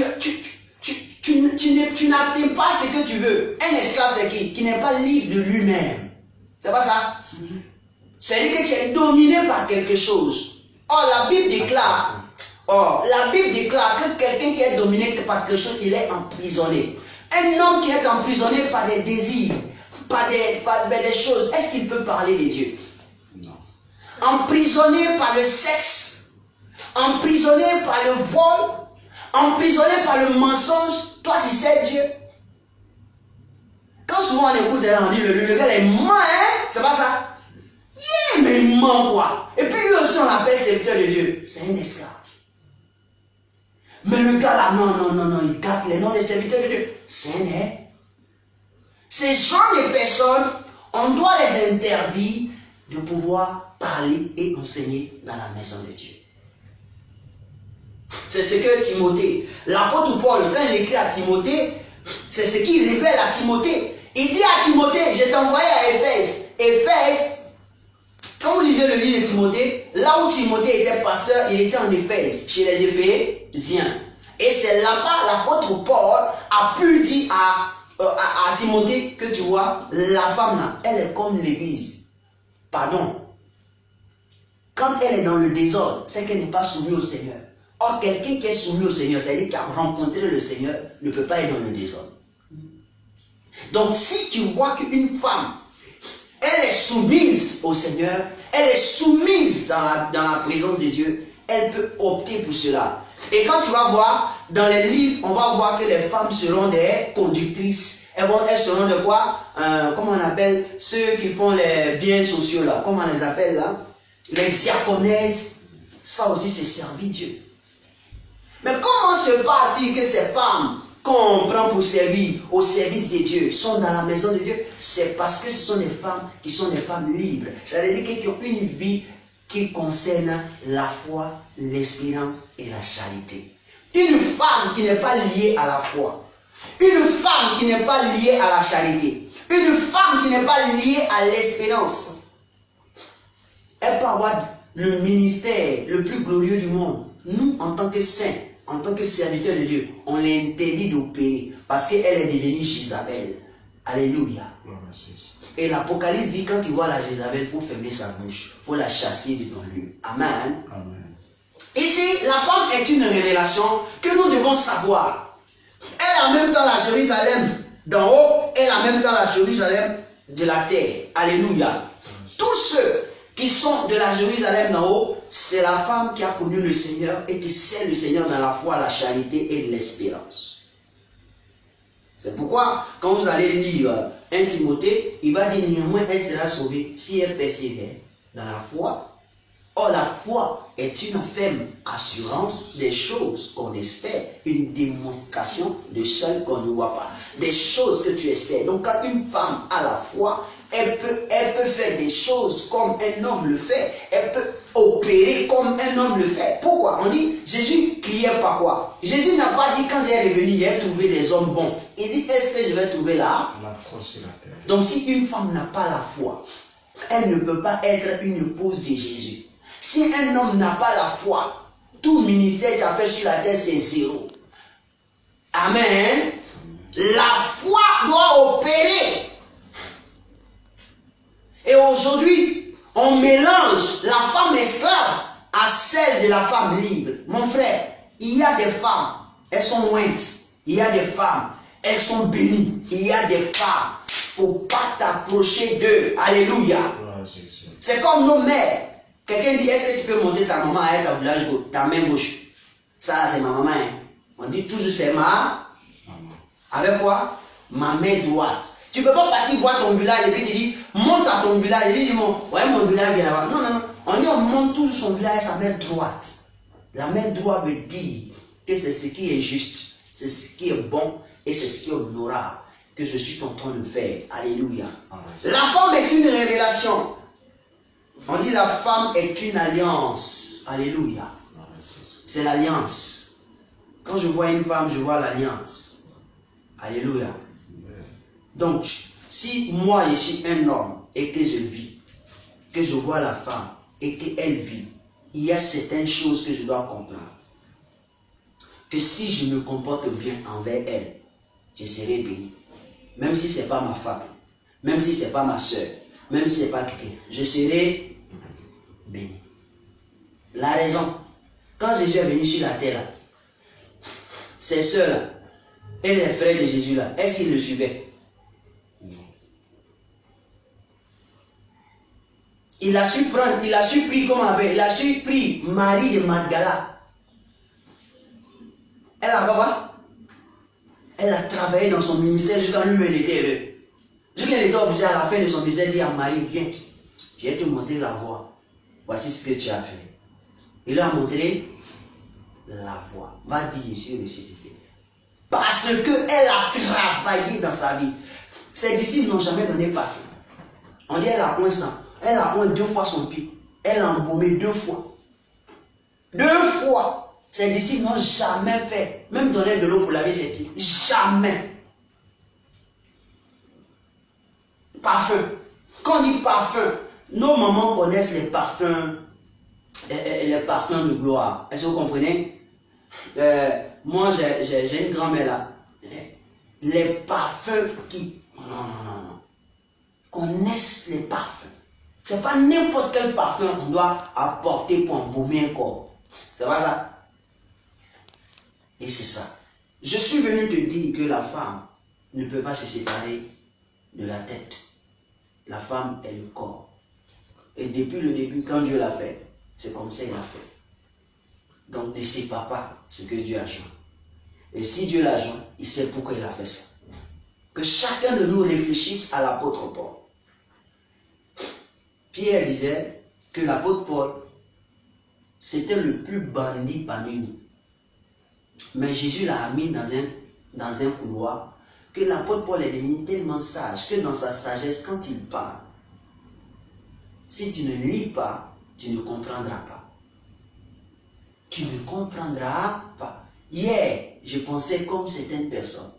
n'atteins pas ce que tu veux. Un esclave, c'est qui? Qui n'est pas libre de lui-même. C'est pas ça? C'est-à-dire que tu es dominé par quelque chose. Or, la Bible déclare que quelqu'un qui est dominé par quelque chose, il est emprisonné. Un homme qui est emprisonné par des désirs, par des choses, est-ce qu'il peut parler de Dieu? Non. Emprisonné par le sexe, emprisonné par le vol, emprisonné par le mensonge, toi tu sais Dieu. Quand souvent on écoute des gens, on dit le gars est mort, hein? C'est pas ça? Yeah, mais il ment quoi? Et puis lui aussi on l'appelle serviteur de Dieu. C'est un esclave. Mais le gars là, non, il garde les noms des serviteurs de Dieu. C'est un. Ces gens de personnes, on doit les interdire de pouvoir parler et enseigner dans la maison de Dieu. C'est ce que Timothée, l'apôtre Paul, quand il écrit à Timothée, c'est ce qu'il révèle à Timothée. Il dit à Timothée, je t'ai envoyé à Éphèse. Éphèse, quand vous lisez le livre de Timothée, là où Timothée était pasteur, il était en Éphèse, chez les Éphésiens. Et c'est là-bas l'apôtre Paul a pu dire à Timothée que tu vois, la femme là, elle est comme l'église. Pardon. Quand elle est dans le désordre, c'est qu'elle n'est pas soumise au Seigneur. Or, quelqu'un qui est soumis au Seigneur, c'est-à-dire qui a rencontré le Seigneur, ne peut pas être dans le désordre. Donc, si tu vois qu'une femme, elle est soumise au Seigneur, elle est soumise dans la présence de Dieu, elle peut opter pour cela. Et quand tu vas voir, dans les livres, on va voir que les femmes seront des conductrices. Elles seront de quoi? Comment on appelle ceux qui font les biens sociaux là? Comment on les appelle là? Les diaconesses. Ça aussi, c'est servir Dieu. Mais comment se fait-il que ces femmes qu'on prend pour servir au service de Dieu sont dans la maison de Dieu? C'est parce que ce sont des femmes qui sont des femmes libres. C'est-à-dire qui ont une vie qui concerne la foi, l'espérance et la charité. Une femme qui n'est pas liée à la foi, une femme qui n'est pas liée à la charité, une femme qui n'est pas liée à l'espérance, elle peut avoir le ministère le plus glorieux du monde. Nous, en tant que saints, en tant que serviteurs de Dieu, on l'interdit d'opérer parce qu'elle est devenue Jézabel. Alléluia. Et l'Apocalypse dit, quand tu vois la Jézabel, il faut fermer sa bouche. Il faut la chasser de ton lieu. Amen. Amen. Ici, la femme est une révélation que nous devons savoir. Elle a même dans la Jérusalem d'en haut, elle a même dans la Jérusalem de la terre. Alléluia. Tous ceux qui sont de la Jérusalem d'en haut, c'est la femme qui a connu le Seigneur et qui sert le Seigneur dans la foi, la charité et l'espérance. C'est pourquoi, quand vous allez lire 1 Timothée, il va dire néanmoins elle sera sauvée si elle persévère dans la foi. Or, la foi est une ferme assurance des choses qu'on espère, une démonstration de celles qu'on ne voit pas, des choses que tu espères. Donc, quand une femme a la foi, elle peut faire des choses comme un homme le fait. Elle peut opérer comme un homme le fait. Pourquoi? On dit, Jésus criait pas quoi? Jésus n'a pas dit, quand il est revenu, j'ai trouvé des hommes bons. Il dit, est-ce que je vais trouver là? La foi sur la terre. Donc, si une femme n'a pas la foi, elle ne peut pas être une épouse de Jésus. Si un homme n'a pas la foi, tout ministère qu'il a fait sur la terre, c'est zéro. Amen. La foi doit opérer. Et aujourd'hui, on mélange la femme esclave à celle de la femme libre. Mon frère, il y a des femmes, elles sont ointes. Il y a des femmes, elles sont bénies. Il y a des femmes, il ne faut pas t'approcher d'eux. Alléluia. C'est comme nos mères. Quelqu'un dit, est-ce que tu peux montrer ta maman avec ta main gauche? Ça, c'est ma maman. Hein. On dit toujours, c'est ma maman. Avec quoi? Ma main droite. Tu ne peux pas partir voir ton village et puis tu dis, monte à ton village. Et puis tu dis, ouais, mon village est là-bas. Non, non, non. On dit, on monte toujours son village avec sa main droite. La main droite veut dire que c'est ce qui est juste, c'est ce qui est bon et c'est ce qui est honorable que je suis en train de faire. Alléluia. La femme est une révélation. On dit la femme est une alliance. Alléluia. C'est l'alliance. Quand je vois une femme, je vois l'alliance. Alléluia. Donc, si moi je suis un homme et que je vis, que je vois la femme et qu'elle vit, il y a certaines choses que je dois comprendre. Que si je me comporte bien envers elle, je serai béni. Même si ce n'est pas ma femme, même si ce n'est pas ma soeur, même si ce n'est pas quelqu'un, je serai béni. La raison, quand Jésus est venu sur la terre, là, ses soeurs là, et les frères de Jésus là, est-ce qu'ils le suivaient? Il a su prendre, il a su pris comme avec, il a su pris Marie de Magdala. Elle a quoi? Elle a travaillé dans son ministère jusqu'à lui-même elle était heureux. Jusqu'à elle était obligée à la fin de son ministère de dire à Marie, viens, je vais te montrer la voie. Voici ce que tu as fait. Il a montré la voie. Va dire, je suis ressuscité. Parce qu'elle a travaillé dans sa vie. Ses disciples n'ont jamais donné parfum. On dit elle a un sang. Elle a oint 2 fois son pied. Elle a embaumé 2 fois. 2 fois. Ses disciples n'ont jamais fait, même donner de l'eau pour laver ses pieds. Jamais. Parfum. Quand on dit parfum, nos mamans connaissent les parfums de gloire. Est-ce que vous comprenez? Moi, j'ai une grand-mère là. Les parfums qui... Non. Connaissent les parfums. C'est pas n'importe quel parfum qu'on doit apporter pour embaumer un corps. C'est pas ça? Et c'est ça. Je suis venu te dire que la femme ne peut pas se séparer de la tête. La femme est le corps. Et depuis le début, quand Dieu l'a fait, c'est comme ça qu'il l'a fait. Donc ne sépare pas ce que Dieu a joint. Et si Dieu l'a joint, il sait pourquoi il a fait ça. Que chacun de nous réfléchisse à l'apôtre Paul. Pierre disait que l'apôtre Paul, c'était le plus bandit parmi nous. Mais Jésus l'a mis dans un couloir, que l'apôtre Paul est devenu tellement sage, que dans sa sagesse, quand il parle, si tu ne lis pas, tu ne comprendras pas. Tu ne comprendras pas. Hier, je pensais comme certaines personnes.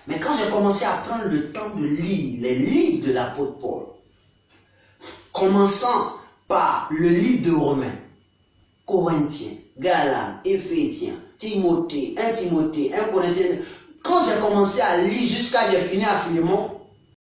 Mais quand j'ai commencé à prendre le temps de lire les livres de l'apôtre Paul, commençant par le livre de Romains, Corinthiens, Galates, Éphésiens, Timothée, 1 Corinthiens, quand j'ai commencé à lire jusqu'à j'ai fini à Philémon,